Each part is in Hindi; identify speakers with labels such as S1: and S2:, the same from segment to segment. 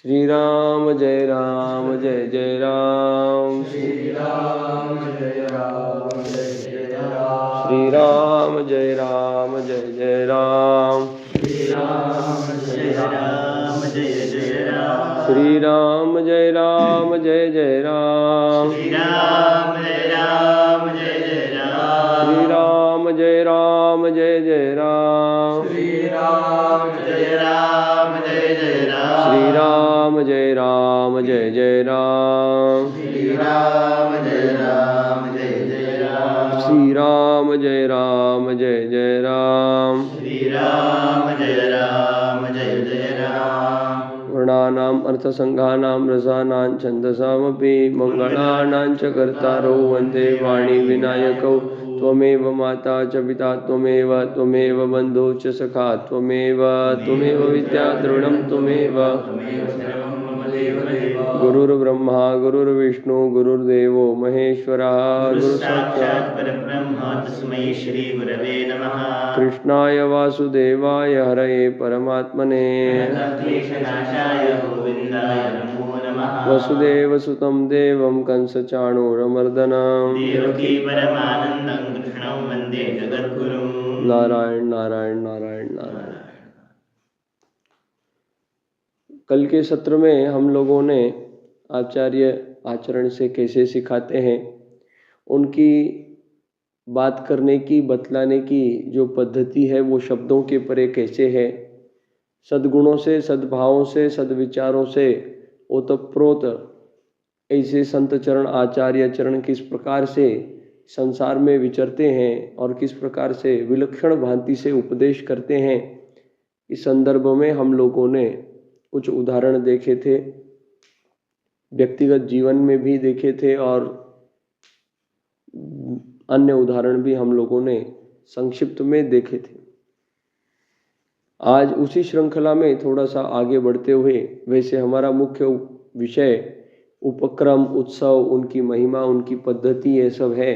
S1: श्री राम जय जय राम।
S2: श्री राम जय राम जय जय राम।
S1: श्री राम जय जय राम।
S2: श्री राम जय राम जय जय राम।
S1: श्री राम जय जय राम।
S2: श्री राम जय राम जय जय राम।
S1: श्री राम जय जय राम।
S2: श्री राम जय राम जय जय राम।
S1: श्री राम जय जय राम।
S2: श्री राम जय राम जय जय राम।
S1: श्री राम जय जय राम।
S2: श्री राम जय राम जय जय राम।
S1: वर्णानाम् अर्थसङ्घानां रसानां छन्दसामपि मङ्गलानां च कर्तारौ वन्दे वाणी विनायकौ त्वमेव माता च पिता त्वमेव बन्धुः च सखा त्वमेव विद्या द्रविणं त्वमेव गुरुर्ब्रह्मा गुरुर्विष्णु गुरुर्देवो महेश्वरः
S2: गुरुसाक्षात् परब्रह्म तस्मै श्री गुरवे नमः।
S1: कृष्णाय वासुदेवाय हरये परमात्मने
S2: क्लेशनाशाय गोविन्दाय नमो नमः।
S1: वसुदेवसुतं देवं कंसचाणूरमर्दनं
S2: देवकी परमानन्दं कृष्णं वन्दे जगद्गुरुं।
S1: नारायण नारायण नारायण नारायण। कल के सत्र में हम लोगों ने आचार्य आचरण से कैसे सिखाते हैं, उनकी बात करने की, बतलाने की जो पद्धति है वो शब्दों के परे कैसे है, सद्गुणों से, सद्भावों से, सद्विचारों से ओतप्रोत ऐसे संत चरण, आचार्य चरण किस प्रकार से संसार में विचरते हैं और किस प्रकार से विलक्षण भांति से उपदेश करते हैं। इस संदर्भ में हम लोगों ने कुछ उदाहरण देखे थे, व्यक्तिगत जीवन में भी देखे थे और अन्य उदाहरण भी हम लोगों ने संक्षिप्त में देखे थे। आज उसी श्रृंखला में थोड़ा सा आगे बढ़ते हुए, वैसे हमारा मुख्य विषय उपक्रम, उत्सव, उनकी महिमा, उनकी पद्धति, ये सब है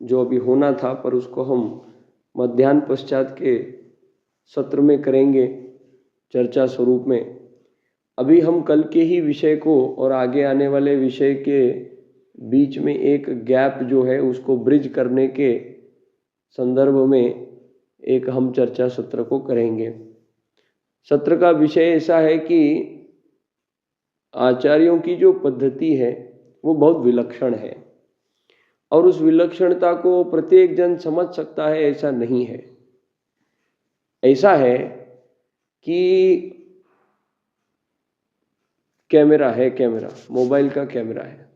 S1: जो अभी होना था, पर उसको हम मध्याह्न पश्चात के सत्र में करेंगे चर्चा स्वरूप में। अभी हम कल के ही विषय को और आगे आने वाले विषय के बीच में एक गैप जो है उसको ब्रिज करने के संदर्भ में एक हम चर्चा सत्र को करेंगे। सत्र का विषय ऐसा है कि आचार्यों की जो पद्धति है वो बहुत विलक्षण है और उस विलक्षणता को प्रत्येक जन समझ सकता है, ऐसा नहीं है। ऐसा है कि कैमरा है, कैमरा मोबाइल का कैमरा है,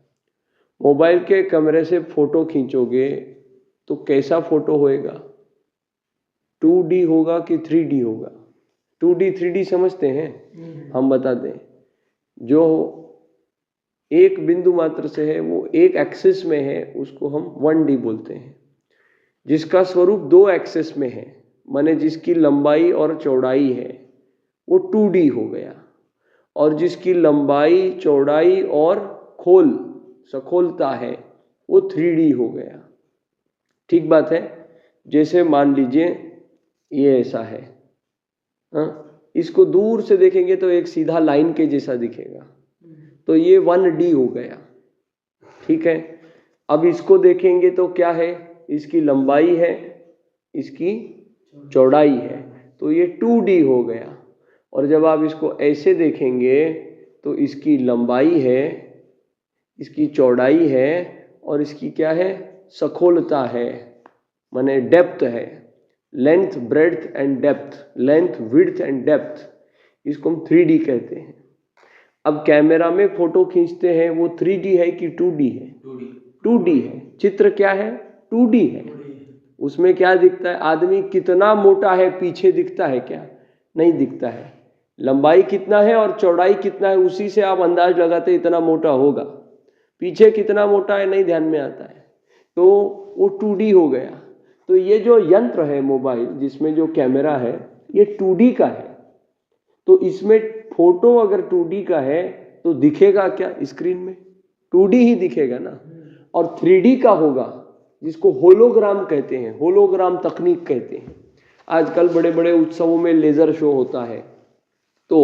S1: मोबाइल के कैमरे से फोटो खींचोगे तो कैसा फोटो होएगा? 2D होगा कि 3D होगा? 2D 3D समझते हैं? हम बताते हैं। जो एक बिंदु मात्र से है, वो एक एक्सिस में है, उसको हम 1D बोलते हैं। जिसका स्वरूप 2 एक्सिस में है, माने जिसकी लंबाई और चौड़ाई है, वो 2D हो गया। और जिसकी लंबाई, चौड़ाई और सखोलता है, वो 3D हो गया। ठीक बात है। जैसे मान लीजिए ये ऐसा है, इसको दूर से देखेंगे तो एक सीधा लाइन के जैसा दिखेगा, तो ये 1D हो गया। ठीक है। अब इसको देखेंगे तो क्या है? इसकी लंबाई है, इसकी चौड़ाई है, तो ये 2D हो गया। और जब आप इसको ऐसे देखेंगे तो इसकी लंबाई है, इसकी चौड़ाई है और इसकी क्या है? सखोलता है, माने डेप्थ है। Length, breadth and depth, length, width and depth, इसको हम 3D कहते हैं। अब कैमरा में फोटो खींचते हैं, वो 3D है कि 2D है? 2D है। चित्र क्या है? 2D है। उसमें क्या दिखता है? आदमी कितना मोटा है पीछे दिखता है क्या? नहीं दिखता है। लंबाई कितना है और चौड़ाई कितना है, उसी से आप अंदाज लगाते इतना मोटा होगा। पीछे कितना मोटा है नहीं ध्यान में आता है, तो वो 2D हो गया। तो ये जो यंत्र है मोबाइल, जिसमें जो कैमरा है, ये 2D का है। तो इसमें फोटो अगर 2D का है तो दिखेगा क्या स्क्रीन में? 2D ही दिखेगा ना। और 3D का होगा, जिसको होलोग्राम कहते हैं, होलोग्राम तकनीक कहते हैं। आजकल बड़े बड़े उत्सवों में लेजर शो होता है, तो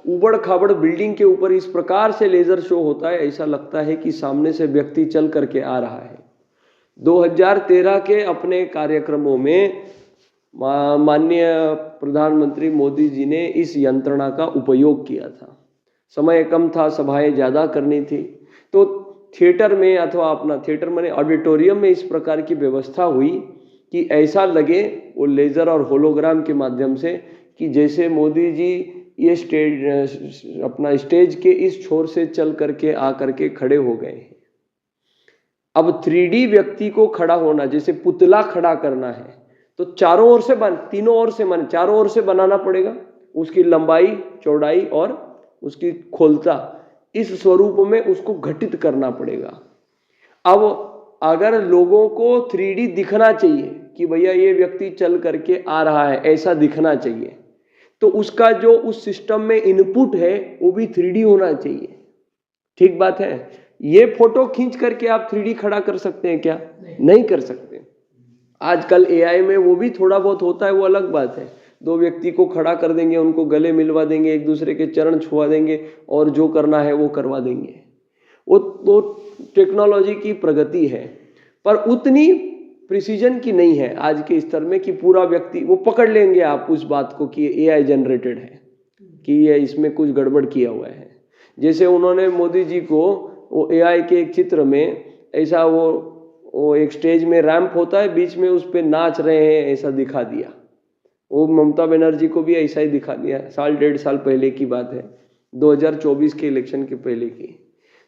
S1: उबड़ खाबड़ बिल्डिंग के ऊपर इस प्रकार से लेजर शो होता है, ऐसा लगता है कि सामने से व्यक्ति चल करके आ रहा है। 2013 के अपने कार्यक्रमों में माननीय प्रधानमंत्री मोदी जी ने इस यंत्रणा का उपयोग किया था। समय कम था, सभाएं ज़्यादा करनी थी, तो थिएटर में अथवा अपना थिएटर माने ऑडिटोरियम में इस प्रकार की व्यवस्था हुई कि ऐसा लगे वो लेज़र और होलोग्राम के माध्यम से कि जैसे मोदी जी ये अपना स्टेज के इस छोर से चल करके आ करके खड़े हो गए हैं। अब 3D व्यक्ति को खड़ा होना, जैसे पुतला खड़ा करना है तो चारों ओर से चारों ओर से बनाना पड़ेगा, उसकी लंबाई, चौड़ाई और उसकी खोलता, इस स्वरूप में उसको घटित करना पड़ेगा। अब अगर लोगों को 3D दिखना चाहिए कि भैया ये व्यक्ति चल करके आ रहा है, ऐसा दिखना चाहिए, तो उसका जो उस सिस्टम में इनपुट है वो भी 3D होना चाहिए। ठीक बात है। ये फोटो खींच करके आप 3D खड़ा कर सकते हैं क्या? नहीं कर सकते। आजकल AI में वो भी थोड़ा बहुत होता है, वो अलग बात है। 2 व्यक्ति को खड़ा कर देंगे, उनको गले मिलवा देंगे, एक दूसरे के चरण छुआ देंगे और जो करना है वो करवा देंगे। वो टेक्नोलॉजी की प्रगति है, पर उतनी प्रिसीजन की नहीं है आज के स्तर में कि पूरा व्यक्ति वो पकड़ लेंगे आप उस बात को कि AI जनरेटेड है, कि ये इसमें कुछ गड़बड़ किया हुआ है। जैसे उन्होंने मोदी जी को वो AI के एक चित्र में ऐसा वो एक स्टेज में रैंप होता है, बीच में उस पे नाच रहे हैं ऐसा दिखा दिया। वो ममता बनर्जी को भी ऐसा ही दिखा दिया। 1.5 साल पहले की बात है, 2024 के इलेक्शन के पहले की।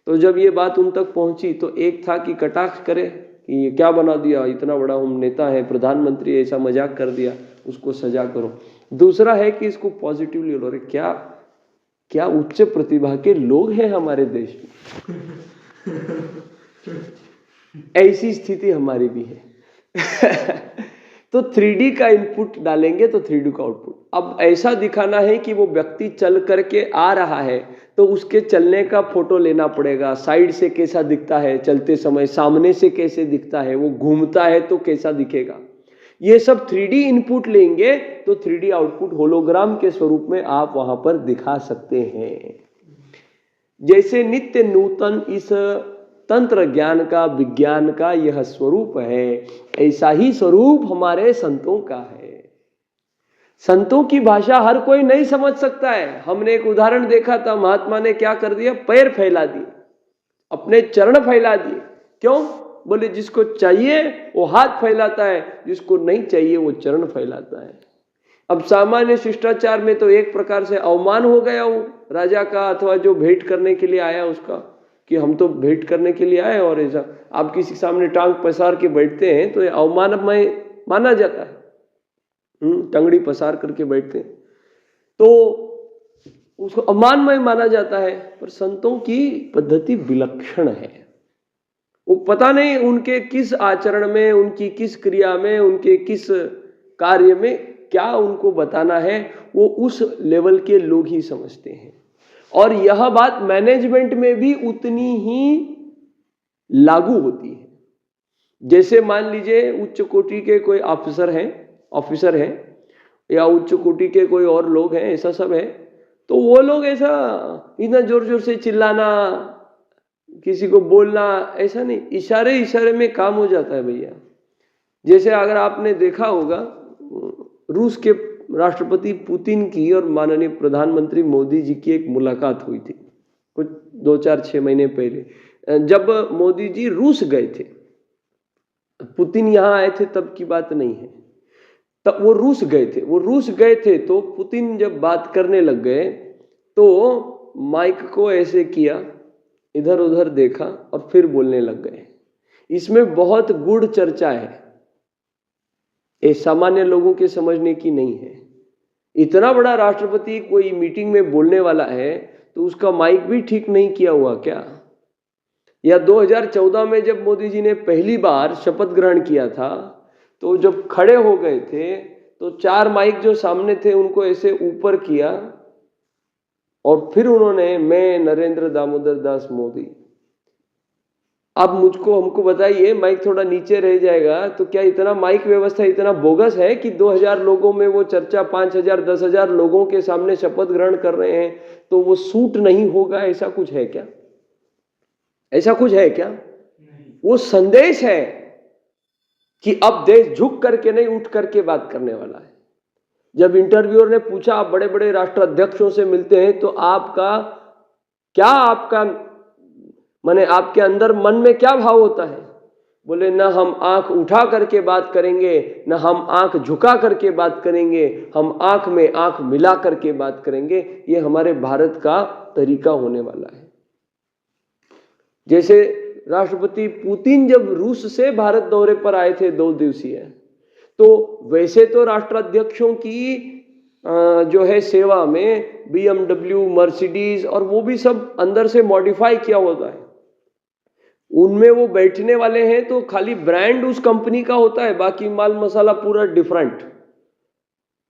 S1: तो जब ये बात उन तक पहुंची तो एक था कि कटाक्ष करे कि ये क्या बना दिया, इतना बड़ा हम नेता है, प्रधानमंत्री, ऐसा मजाक कर दिया, उसको सजा करो। दूसरा है कि इसको पॉजिटिवली लो, अरे क्या उच्च प्रतिभा के लोग हैं हमारे देश में। ऐसी स्थिति हमारी भी है। तो 3D का इनपुट डालेंगे तो 3D का आउटपुट। अब ऐसा दिखाना है कि वो व्यक्ति चल करके आ रहा है तो उसके चलने का फोटो लेना पड़ेगा। साइड से कैसा दिखता है चलते समय, सामने से कैसे दिखता है, वो घूमता है तो कैसा दिखेगा, ये सब 3D इनपुट लेंगे तो 3D आउटपुट होलोग्राम के स्वरूप में आप वहां पर दिखा सकते हैं। जैसे नित्य नूतन इस तंत्र ज्ञान का, विज्ञान का यह स्वरूप है, ऐसा ही स्वरूप हमारे संतों का है। संतों की भाषा हर कोई नहीं समझ सकता है। हमने एक उदाहरण देखा था, महात्मा ने क्या कर दिया, पैर फैला दिए, अपने चरण फैला दिए। क्यों? बोले जिसको चाहिए वो हाथ फैलाता है, जिसको नहीं चाहिए वो चरण फैलाता है। अब सामान्य शिष्टाचार में तो एक प्रकार से अवमान हो गया वो राजा का अथवा जो भेंट करने के लिए आया उसका, कि हम तो भेंट करने के लिए आए और ऐसा आप किसी के सामने टांग पसार के बैठते हैं तो ये अवमानमय माना जाता है। टंगड़ी पसार करके बैठते हैं तो उसको अवमानमय माना जाता है। पर संतों की पद्धति विलक्षण है। वो पता नहीं उनके किस आचरण में, उनकी किस क्रिया में, उनके किस कार्य में क्या उनको बताना है, वो उस लेवल के लोग ही समझते हैं। और यह बात मैनेजमेंट में भी उतनी ही लागू होती है। जैसे मान लीजिए उच्च कोटि के कोई ऑफिसर हैं या उच्च कोटि के कोई और लोग हैं, ऐसा सब है, तो वो लोग ऐसा इतना जोर जोर से चिल्लाना, किसी को बोलना ऐसा नहीं, इशारे में काम हो जाता है भैया। जैसे अगर आपने देखा होगा रूस के राष्ट्रपति पुतिन की और माननीय प्रधानमंत्री मोदी जी की एक मुलाकात हुई थी कुछ 2-4-6 महीने पहले, जब मोदी जी रूस गए थे। पुतिन यहाँ आए थे तब की बात नहीं है, तब वो रूस गए थे। तो पुतिन जब बात करने लग गए तो माइक को ऐसे किया, इधर उधर देखा और फिर बोलने लग गए। इसमें बहुत गूढ़ चर्चा है, ये सामान्य लोगों के समझने की नहीं है। इतना बड़ा राष्ट्रपति कोई मीटिंग में बोलने वाला है तो उसका माइक भी ठीक नहीं किया हुआ क्या? या 2014 में जब मोदी जी ने पहली बार शपथ ग्रहण किया था तो जब खड़े हो गए थे तो 4 माइक जो सामने थे उनको ऐसे ऊपर किया और फिर उन्होंने मैं नरेंद्र दामोदर दास मोदी। आप हमको बताइए, माइक थोड़ा नीचे रह जाएगा तो क्या इतना माइक व्यवस्था इतना बोगस है कि 2000 लोगों में वो चर्चा 5000 10,000 लोगों के सामने शपथ ग्रहण कर रहे हैं तो वो सूट नहीं होगा? ऐसा कुछ है क्या? ऐसा कुछ है क्या? वो संदेश है कि अब देश झुक करके नहीं उठ करके बात करने वाला है। जब इंटरव्यूअर ने पूछा आप बड़े बड़े राष्ट्राध्यक्षों से मिलते हैं तो आपका माने आपके अंदर मन में क्या भाव होता है? बोले ना हम आंख उठा करके बात करेंगे, ना हम आंख झुका करके बात करेंगे, हम आंख में आंख मिला करके बात करेंगे। ये हमारे भारत का तरीका होने वाला है। जैसे राष्ट्रपति पुतिन जब रूस से भारत दौरे पर आए थे 2 दिवसीय, तो वैसे तो राष्ट्राध्यक्षों की जो है सेवा में BMW, मर्सिडीज और वो भी सब अंदर से मॉडिफाई किया होता है। उनमें वो बैठने वाले हैं तो खाली ब्रांड उस कंपनी का होता है, बाकी माल मसाला पूरा डिफरेंट।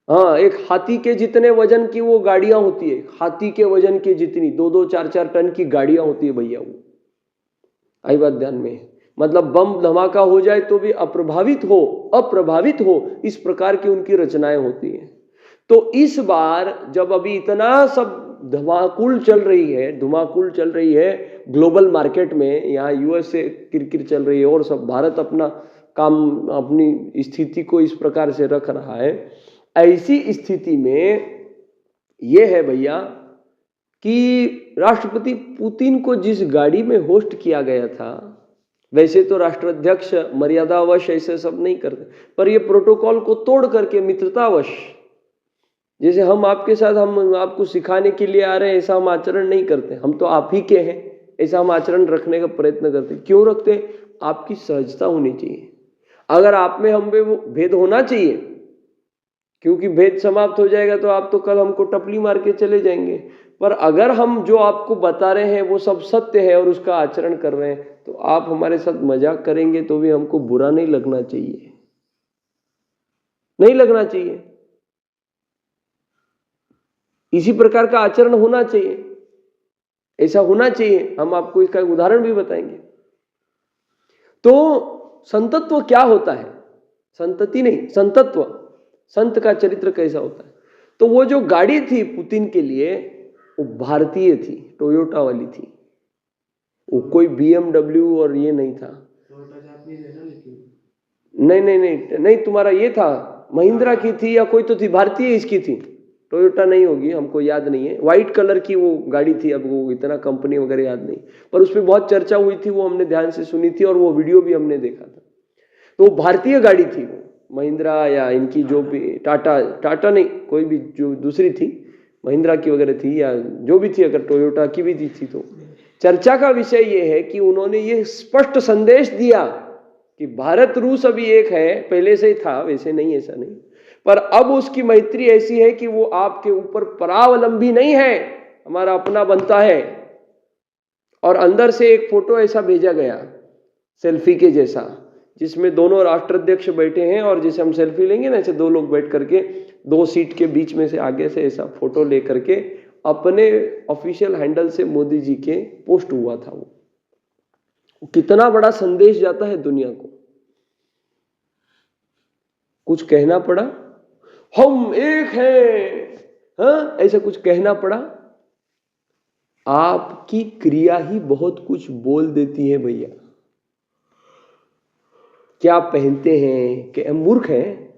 S1: हाँ, एक हाथी के जितने वजन की वो गाड़ियां होती है, हाथी के वजन के जितनी 2-2, 4-4 टन की गाड़ियां होती है भैया। वो आई बात ध्यान में, मतलब बम धमाका हो जाए तो भी अप्रभावित हो, इस प्रकार की उनकी रचनाएं होती हैं। तो इस बार जब अभी इतना सब धमाकुल चल रही है ग्लोबल मार्केट में, यहाँ यूएस से किरकिर चल रही है और सब भारत अपना काम, अपनी स्थिति को इस प्रकार से रख रहा है। ऐसी स्थिति में यह है भैया कि राष्ट्रपति पुतिन को जिस गाड़ी में होस्ट किया गया था, वैसे तो राष्ट्राध्यक्ष मर्यादावश ऐसे सब नहीं करते, पर ये प्रोटोकॉल को तोड़ करके मित्रतावश, जैसे हम आपके साथ, हम आपको सिखाने के लिए आ रहे हैं, ऐसा हम आचरण नहीं करते। हम तो आप ही के हैं, ऐसा हम आचरण रखने का प्रयत्न करते। क्यों रखते? आपकी सहजता होनी चाहिए। अगर आप में हम में वो भेद होना चाहिए, क्योंकि भेद समाप्त हो जाएगा तो आप तो कल हमको टपली मार के चले जाएंगे। पर अगर हम जो आपको बता रहे हैं वो सब सत्य है और उसका आचरण कर रहे हैं, तो आप हमारे साथ मजाक करेंगे तो भी हमको बुरा नहीं लगना चाहिए, नहीं लगना चाहिए। इसी प्रकार का आचरण होना चाहिए, ऐसा होना चाहिए। हम आपको इसका उदाहरण भी बताएंगे। तो संतत्व क्या होता है? संतति नहीं, संतत्व, संत का चरित्र कैसा होता है? तो वो जो गाड़ी थी पुतिन के लिए, वो भारतीय थी, टोयोटा वाली थी। वो कोई BMW और ये नहीं था। नहीं, तुम्हारा ये था, महिंद्रा की थी या कोई तो थी, भारतीय इसकी थी, टोयोटा नहीं होगी, हमको याद नहीं है। व्हाइट कलर की वो गाड़ी थी, अब वो इतना कंपनी वगैरह याद नहीं, पर उस पर बहुत चर्चा हुई थी, वो हमने ध्यान से सुनी थी और वो वीडियो भी हमने देखा था। तो वो भारतीय गाड़ी थी, वो महिंद्रा या इनकी जो भी टाटा नहीं, कोई भी जो दूसरी थी, महिंद्रा की वगैरह थी या जो भी थी, अगर टोयोटा की भी थी तो चर्चा का विषय ये है कि उन्होंने ये स्पष्ट संदेश दिया कि भारत रूस अभी एक है, पहले से ही था, वैसे नहीं, ऐसा नहीं, पर अब उसकी मैत्री ऐसी है कि वो आपके ऊपर परावलंबी नहीं है, हमारा अपना बनता है। और अंदर से एक फोटो ऐसा भेजा गया सेल्फी के जैसा, जिसमें दोनों राष्ट्राध्यक्ष बैठे हैं और जैसे हम सेल्फी लेंगे ना, ऐसे 2 लोग बैठ करके 2 सीट के बीच में से आगे से ऐसा फोटो लेकर के अपने ऑफिशियल हैंडल से मोदी जी के पोस्ट हुआ था। वो कितना बड़ा संदेश जाता है दुनिया को। कुछ कहना पड़ा, हम एक हैं, हाँ, ऐसा कुछ कहना पड़ा। आपकी क्रिया ही बहुत कुछ बोल देती है भैया। क्या पहनते हैं, कि मूर्ख हैं,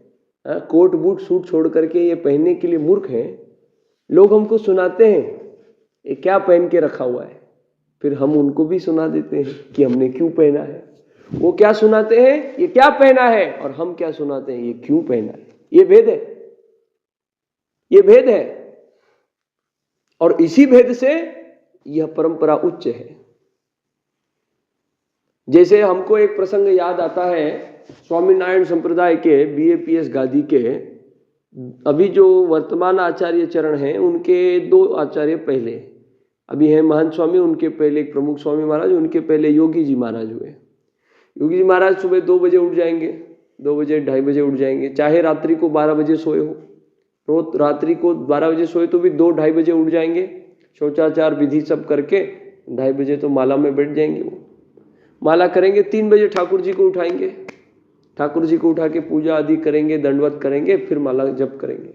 S1: कोट बूट सूट छोड़ करके ये पहनने के लिए मूर्ख हैं। लोग हमको सुनाते हैं ये क्या पहन के रखा हुआ है, फिर हम उनको भी सुना देते हैं कि हमने क्यों पहना है। वो क्या सुनाते हैं, ये क्या पहना है, और हम क्या सुनाते हैं, ये क्यों पहना है। ये भेद है, ये भेद है। और इसी भेद से यह परंपरा उच्च है। जैसे हमको एक प्रसंग याद आता है, स्वामीनारायण संप्रदाय के BAPS गादी के अभी जो वर्तमान आचार्य चरण हैं, उनके 2 आचार्य पहले अभी हैं महंत स्वामी, उनके पहले एक प्रमुख स्वामी महाराज, उनके पहले योगी जी महाराज हुए। योगी जी महाराज सुबह 2 बजे उठ जाएंगे, 2 बजे 2:30 बजे उठ जाएंगे, चाहे रात्रि को 12 बजे सोए हो, रोज रात्रि को 12 बजे सोए तो भी 2-2:30 बजे उठ जाएंगे, शौचाचार विधि सब करके 2:30 बजे तो माला में बैठ जाएंगे। माला करेंगे, 3 बजे ठाकुर जी को उठाएंगे, ठाकुर जी को उठा के पूजा आदि करेंगे, दंडवत करेंगे, फिर माला जप करेंगे।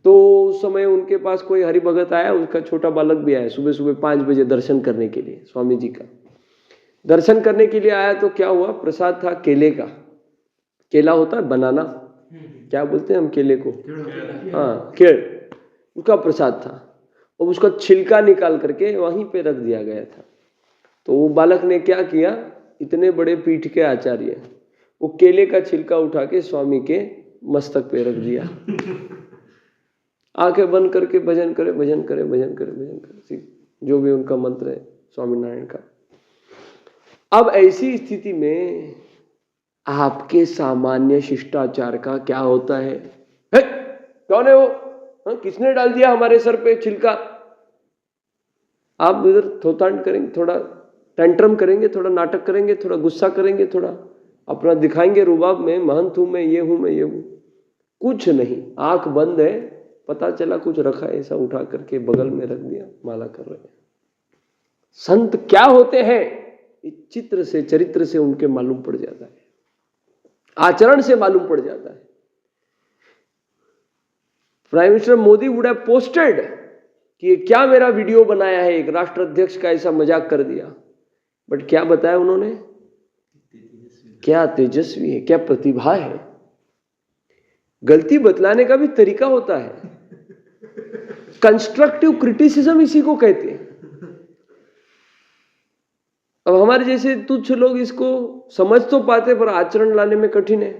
S1: तो उस समय उनके पास कोई हरि भगत आया, उसका छोटा बालक भी आया सुबह सुबह 5 बजे दर्शन करने के लिए, स्वामी जी का दर्शन करने के लिए आया। तो क्या हुआ, प्रसाद था केले का, केला होता है बनाना, क्या बोलते हैं हम केले को, हाँ केड़, उसका प्रसाद था और उसका छिलका निकाल करके वहीं पे रख दिया गया था। तो वो बालक ने क्या किया, इतने बड़े पीठ के आचार्य, वो केले का छिलका उठा के स्वामी के मस्तक पे रख दिया। आंखें बंद करके भजन करे, भजन करे, भजन करे, भजन करे, जो भी उनका मंत्र है स्वामीनारायण का। अब ऐसी स्थिति में आपके सामान्य शिष्टाचार का क्या होता है? कौन है वो, किसने डाल दिया हमारे सर पे छिलका? आप उधर थोतांड करेंगे, थोड़ा टेंट्रम करेंगे, थोड़ा नाटक करेंगे, थोड़ा गुस्सा करेंगे, थोड़ा अपना दिखाएंगे रुबाब में, महंत हूं मैं, ये हूं मैं, ये हूं। कुछ नहीं, आंख बंद है, पता चला कुछ रखा है ऐसा, उठा करके बगल में रख दिया, माला कर रहे हैं। संत क्या होते हैं, चित्र से, चरित्र से उनके मालूम पड़ जाता है, आचरण से मालूम पड़ जाता है। Prime minister Modi would have posted कि ये क्या मेरा वीडियो बनाया है, एक राष्ट्राध्यक्ष का ऐसा मजाक कर दिया, बट क्या बताया उन्होंने, क्या तेजस्वी है, क्या प्रतिभा है। गलती बतलाने का भी तरीका होता है, कंस्ट्रक्टिव क्रिटिसिज्म इसी को कहते हैं। अब हमारे जैसे तुच्छ लोग इसको समझ तो पाते पर आचरण लाने में कठिन है।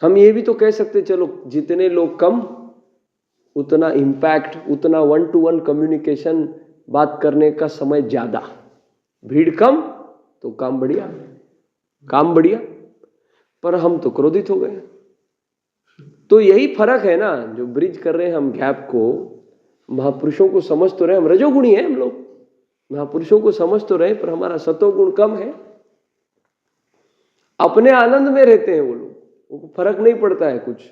S1: हम ये भी तो कह सकते, चलो जितने लोग कम उतना इम्पैक्ट, उतना 1-to-1 कम्युनिकेशन, बात करने का समय ज्यादा, भीड़ कम तो काम बढ़िया, काम बढ़िया, पर हम तो क्रोधित हो गए। तो यही फर्क है ना, जो ब्रिज कर रहे हैं हम गैप को, महापुरुषों को समझ तो रहे, हम रजोगुणी हैं हम लोग, महापुरुषों को समझ तो रहे, पर हमारा सतोगुण कम है। अपने आनंद में रहते हैं वो लोग, उनको फर्क नहीं पड़ता है कुछ,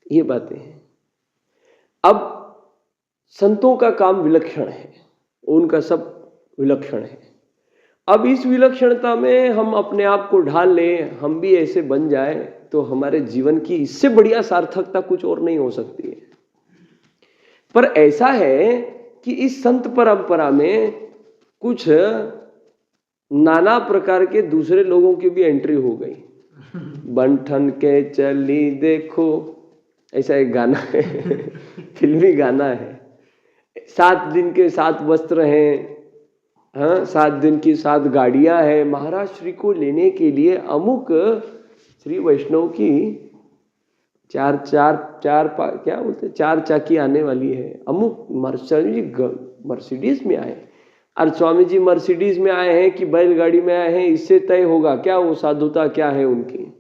S1: ये बातें हैं। अब संतों का काम विलक्षण है, उनका सब विलक्षण है। अब इस विलक्षणता में हम अपने आप को ढाल लें, हम भी ऐसे बन जाए, तो हमारे जीवन की इससे बढ़िया सार्थकता कुछ और नहीं हो सकती है। पर ऐसा है कि इस संत परंपरा में कुछ नाना प्रकार के दूसरे लोगों की भी एंट्री हो गई। बंठन के चली देखो, ऐसा एक गाना है, फिल्मी गाना है, 7 दिन के 7 वस्त्र हैं, हाँ 7 दिन की 7 गाड़ियां हैं, महाराज श्री को लेने के लिए अमुक श्री वैष्णव की क्या बोलते, 4 चाकी आने वाली है, अमुक मर्सिडीज में आए, और स्वामी जी मर्सिडीज में आए हैं कि बैलगाड़ी में आए हैं, इससे तय होगा क्या वो साधुता क्या है उनकी।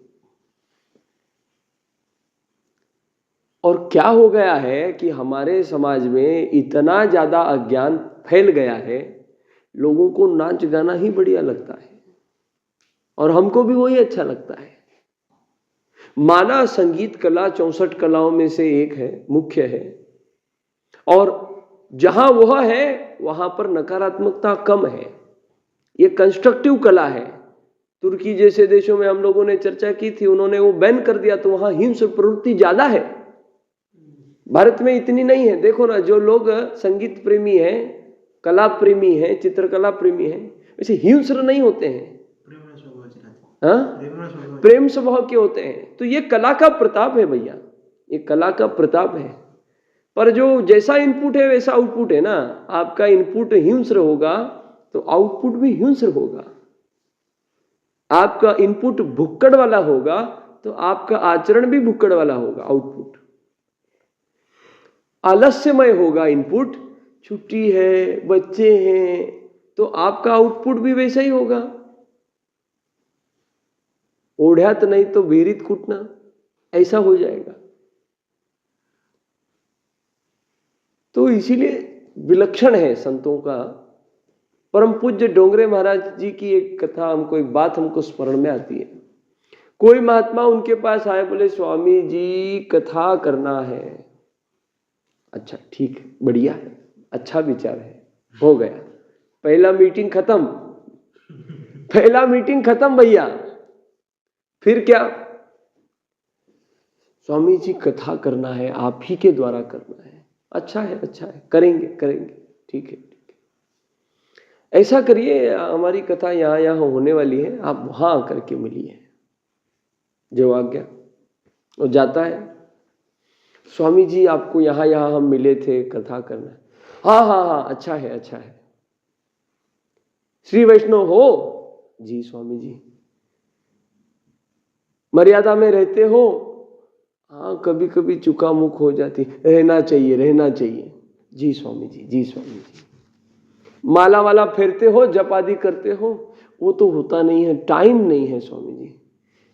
S1: और क्या हो गया है कि हमारे समाज में इतना ज्यादा अज्ञान फैल गया है, लोगों को नाच गाना ही बढ़िया लगता है और हमको भी वही अच्छा लगता है। माना संगीत कला 64 कलाओं में से एक है, मुख्य है, और जहां वह है वहां पर नकारात्मकता कम है, ये कंस्ट्रक्टिव कला है। तुर्की जैसे देशों में हम लोगों ने चर्चा की थी, उन्होंने वो बैन कर दिया, तो वहां हिंसा प्रवृत्ति ज्यादा है, भारत में इतनी नहीं है। देखो ना, जो लोग संगीत प्रेमी हैं, कला प्रेमी हैं, चित्रकला प्रेमी हैं, वैसे हिंस्र नहीं होते हैं, प्रेम स्वभाव के होते हैं। तो ये कला का प्रताप है भैया, ये कला का प्रताप है। पर जो जैसा इनपुट है वैसा आउटपुट है ना, आपका इनपुट हिंस्र होगा तो आउटपुट भी हिंस्र होगा, आपका इनपुट भुक्कड़ वाला होगा तो आपका आचरण भी भुक्कड़ वाला होगा। आउटपुट आलस्यमय होगा, इनपुट छुट्टी है, बच्चे हैं, तो आपका आउटपुट भी वैसा ही होगा। ओढ़्यात नहीं तो बेरीत कूटना, ऐसा हो जाएगा। तो इसीलिए विलक्षण है संतों का। परम पूज्य डोंगरे महाराज जी की एक कथा, हमको एक बात हमको स्मरण में आती है। कोई महात्मा उनके पास आए, बोले स्वामी जी कथा करना है। अच्छा ठीक है, बढ़िया है, अच्छा विचार है, हो गया। पहला मीटिंग खत्म, पहला मीटिंग खत्म भैया। फिर क्या? स्वामी जी कथा करना है, आप ही के द्वारा करना है। अच्छा है, अच्छा है, करेंगे करेंगे, ठीक है ठीक है। ऐसा करिए, हमारी कथा यहाँ यहाँ होने वाली है, आप वहां आकर के मिलिए। जो आज्ञा। वो जाता है, स्वामी जी आपको यहाँ यहाँ हम मिले थे, कथा करना है। हाँ हाँ हाँ, अच्छा है अच्छा है। श्री वैष्णव हो? जी स्वामी जी। मर्यादा में रहते हो? हाँ, कभी कभी चुकामुक हो जाती, रहना चाहिए रहना चाहिए। जी स्वामी जी, जी स्वामी जी। माला वाला फेरते हो, जप आदि करते हो? वो तो होता नहीं है, टाइम नहीं है स्वामी जी।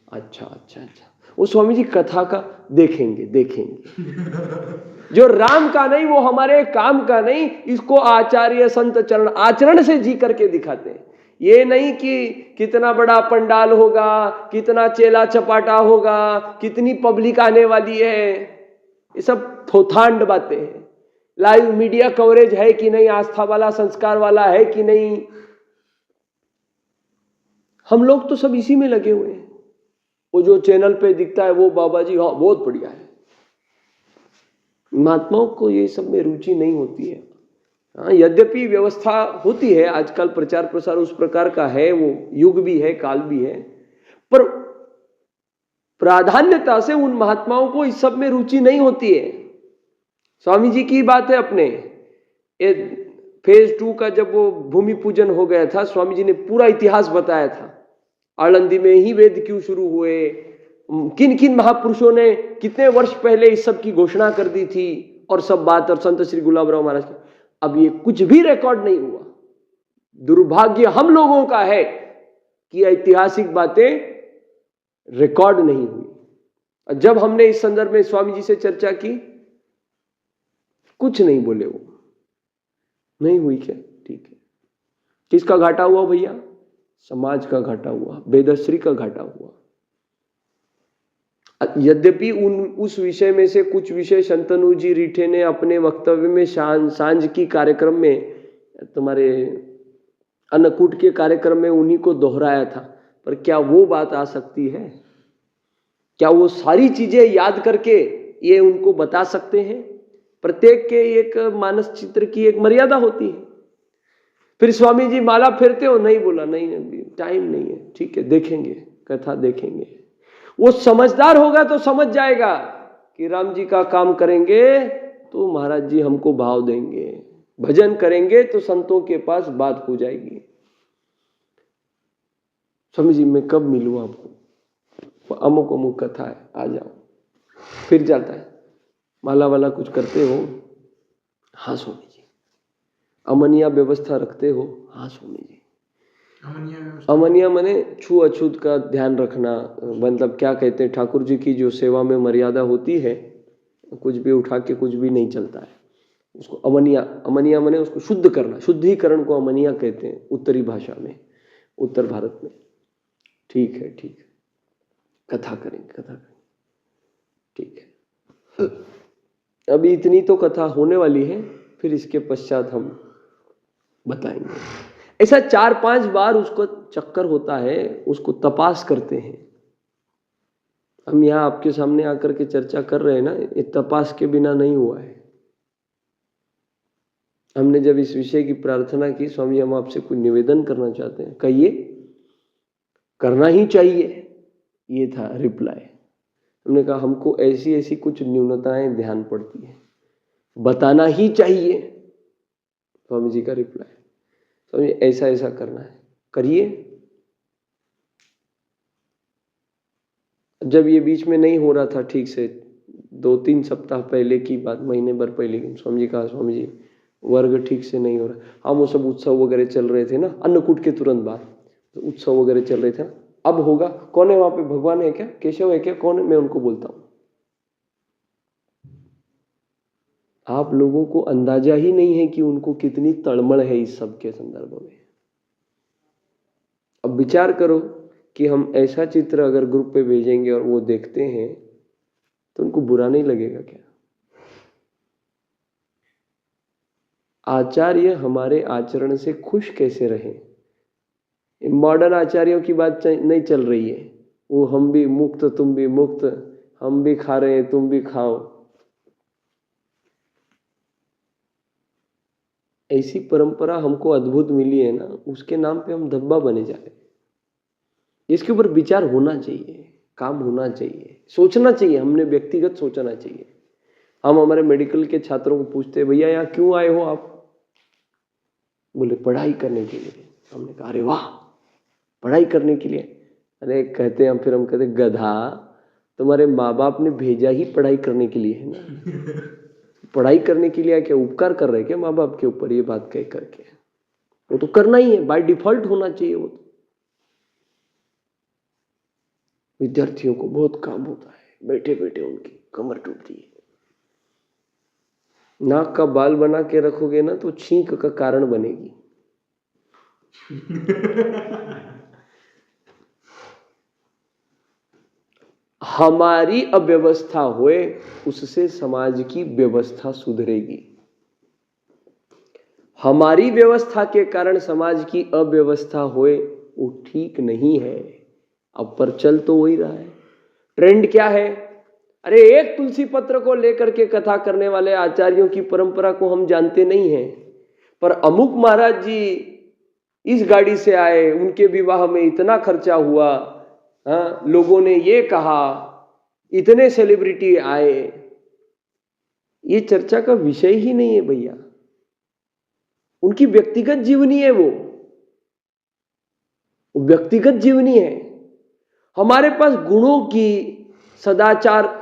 S1: अच्छा अच्छा अच्छा। वो स्वामी जी कथा का देखेंगे देखेंगे। जो राम का नहीं वो हमारे काम का नहीं, इसको आचार्य संत चरण आचरण से जी करके दिखाते हैं। ये नहीं कि कितना बड़ा पंडाल होगा, कितना चेला चपाटा होगा, कितनी पब्लिक आने वाली है, ये सब थोथांड बातें हैं। लाइव मीडिया कवरेज है कि नहीं, आस्था वाला संस्कार वाला है कि नहीं, हम लोग तो सब इसी में लगे हुए हैं। वो जो चैनल पे दिखता है वो बाबा जी, हाँ बहुत बढ़िया है। महात्माओं को ये सब में रुचि नहीं होती है। हाँ, यद्यपि व्यवस्था होती है, आजकल प्रचार प्रसार उस प्रकार का है, वो युग भी है, काल भी है, पर प्राधान्यता से उन महात्माओं को इस सब में रुचि नहीं होती है। स्वामी जी की बात है अपने फेज 2 का जब वो भूमि पूजन हो गया था, स्वामी जी ने पूरा इतिहास बताया था। आळंदी में ही वेद क्यों शुरू हुए, किन किन महापुरुषों ने कितने वर्ष पहले इस सब की घोषणा कर दी थी, और सब बात, और संत श्री गुलाबराव महाराज की। अब ये कुछ भी रिकॉर्ड नहीं हुआ। दुर्भाग्य हम लोगों का है कि ऐतिहासिक बातें रिकॉर्ड नहीं हुई। जब हमने इस संदर्भ में स्वामी जी से चर्चा की, कुछ नहीं बोले, वो नहीं हुई। क्या? ठीक है। किसका घाटा हुआ भैया? समाज का घाटा हुआ, वेदश्री का घाटा हुआ। यद्यपि उस विषय में से कुछ विषय शंतनु जी रीठे ने अपने वक्तव्य में सांझ की कार्यक्रम में, तुम्हारे अन्नकूट के कार्यक्रम में उन्हीं को दोहराया था, पर क्या वो बात आ सकती है? क्या वो सारी चीजें याद करके ये उनको बता सकते हैं? प्रत्येक के एक मानस चित्र की एक मर्यादा होती है। फिर स्वामी जी माला फेरते हो? नहीं बोला, नहीं टाइम नहीं है। ठीक है, देखेंगे, कथा देखेंगे। वो समझदार होगा तो समझ जाएगा कि राम जी का काम करेंगे तो महाराज जी हमको भाव देंगे, भजन करेंगे तो संतों के पास बात हो जाएगी। स्वामी जी मैं कब मिलूं आपको? अमुक अमुक कथा है, आ जाओ। फिर जाता है, माला वाला कुछ करते हो? हाँ स्वामी जी। अमनिया व्यवस्था रखते हो? हाँ स्वामी जी। अमनिया माने छू अछूत का ध्यान रखना, मतलब क्या कहते हैं, ठाकुर जी की जो सेवा में मर्यादा होती है, कुछ भी उठा के कुछ भी नहीं चलता है, उसको अमनिया, अमनिया माने उसको शुद्ध करना, शुद्धिकरण को अमनिया कहते हैं उत्तरी भाषा में, उत्तर भारत में। ठीक है ठीक है, कथा करेंगे कथा करेंगे, ठीक है। अभी इतनी तो कथा होने वाली है, फिर इसके पश्चात हम बताएंगे। ऐसा 4-5 बार उसको चक्कर होता है, उसको तपास करते हैं। हम यहाँ आपके सामने आकर के चर्चा कर रहे हैं ना, ये तपास के बिना नहीं हुआ है। हमने जब इस विषय की प्रार्थना की, स्वामी हम आपसे कुछ निवेदन करना चाहते हैं, कहिए। करना ही चाहिए, ये था रिप्लाई। हमने कहा हमको ऐसी ऐसी कुछ न्यूनताएं ध्यान पड़ती है, बताना ही चाहिए। स्वामी जी का रिप्लाई, स्वामी ऐसा ऐसा करना है, करिए। जब ये बीच में नहीं हो रहा था ठीक से, 2-3 सप्ताह पहले की बात, महीने भर पहले की, स्वामी जी कहा स्वामी जी वर्ग ठीक से नहीं हो रहा। हाँ, वो सब उत्सव वगैरह चल रहे थे ना, अन्नकूट के तुरंत बाद तो उत्सव वगैरह चल रहे थे ना, अब होगा। कौन है वहां पे? भगवान है क्या? केशव है क्या? कौन है? मैं उनको बोलता हूँ। आप लोगों को अंदाजा ही नहीं है कि उनको कितनी तड़मड़ है इस सब के संदर्भ में। अब विचार करो कि हम ऐसा चित्र अगर ग्रुप पे भेजेंगे और वो देखते हैं तो उनको बुरा नहीं लगेगा क्या? आचार्य हमारे आचरण से खुश कैसे रहें। मॉडर्न आचार्यों की बात नहीं चल रही है, वो हम भी मुक्त तुम भी मुक्त, हम भी खा रहे हैं तुम भी खाओ, ऐसी परंपरा हमको अद्भुत मिली है ना, उसके नाम पे हम धब्बा बने जा रहे हैं। इसके ऊपर विचार होना चाहिए, काम होना चाहिए, सोचना चाहिए, हमने व्यक्तिगत सोचना चाहिए। हम हमारे मेडिकल के छात्रों को पूछते हैं, भैया यहाँ क्यों आए हो आप? बोले पढ़ाई करने के लिए। हमने कहा अरे वाह, पढ़ाई करने के लिए? अरे कहते हैं, फिर हम कहते गधा, तुम्हारे माँ बाप ने भेजा ही पढ़ाई करने के लिए है ना। पढ़ाई करने के लिए क्या उपकार कर रहे क्या माँ बाप के ऊपर? ये बात कह करके वो तो करना ही है, बाय डिफॉल्ट होना चाहिए। वो तो विद्यार्थियों को बहुत काम होता है, बैठे बैठे उनकी कमर टूटती है। नाक का बाल बना के रखोगे ना तो छींक का कारण बनेगी। हमारी अव्यवस्था होए, उससे समाज की व्यवस्था सुधरेगी। हमारी व्यवस्था के कारण समाज की अव्यवस्था होए, वो ठीक नहीं है। अब पर चल तो वही रहा है। ट्रेंड क्या है? अरे एक तुलसी पत्र को लेकर के कथा करने वाले आचार्यों की परंपरा को हम जानते नहीं हैं, पर अमुक महाराज जी इस गाड़ी से आए, उनके विवाह में इतना खर्चा हुआ, हाँ, लोगों ने ये कहा, इतने सेलिब्रिटी आए। ये चर्चा का विषय ही नहीं है भैया। उनकी व्यक्तिगत जीवनी है, वो व्यक्तिगत जीवनी है। हमारे पास गुणों की, सदाचार,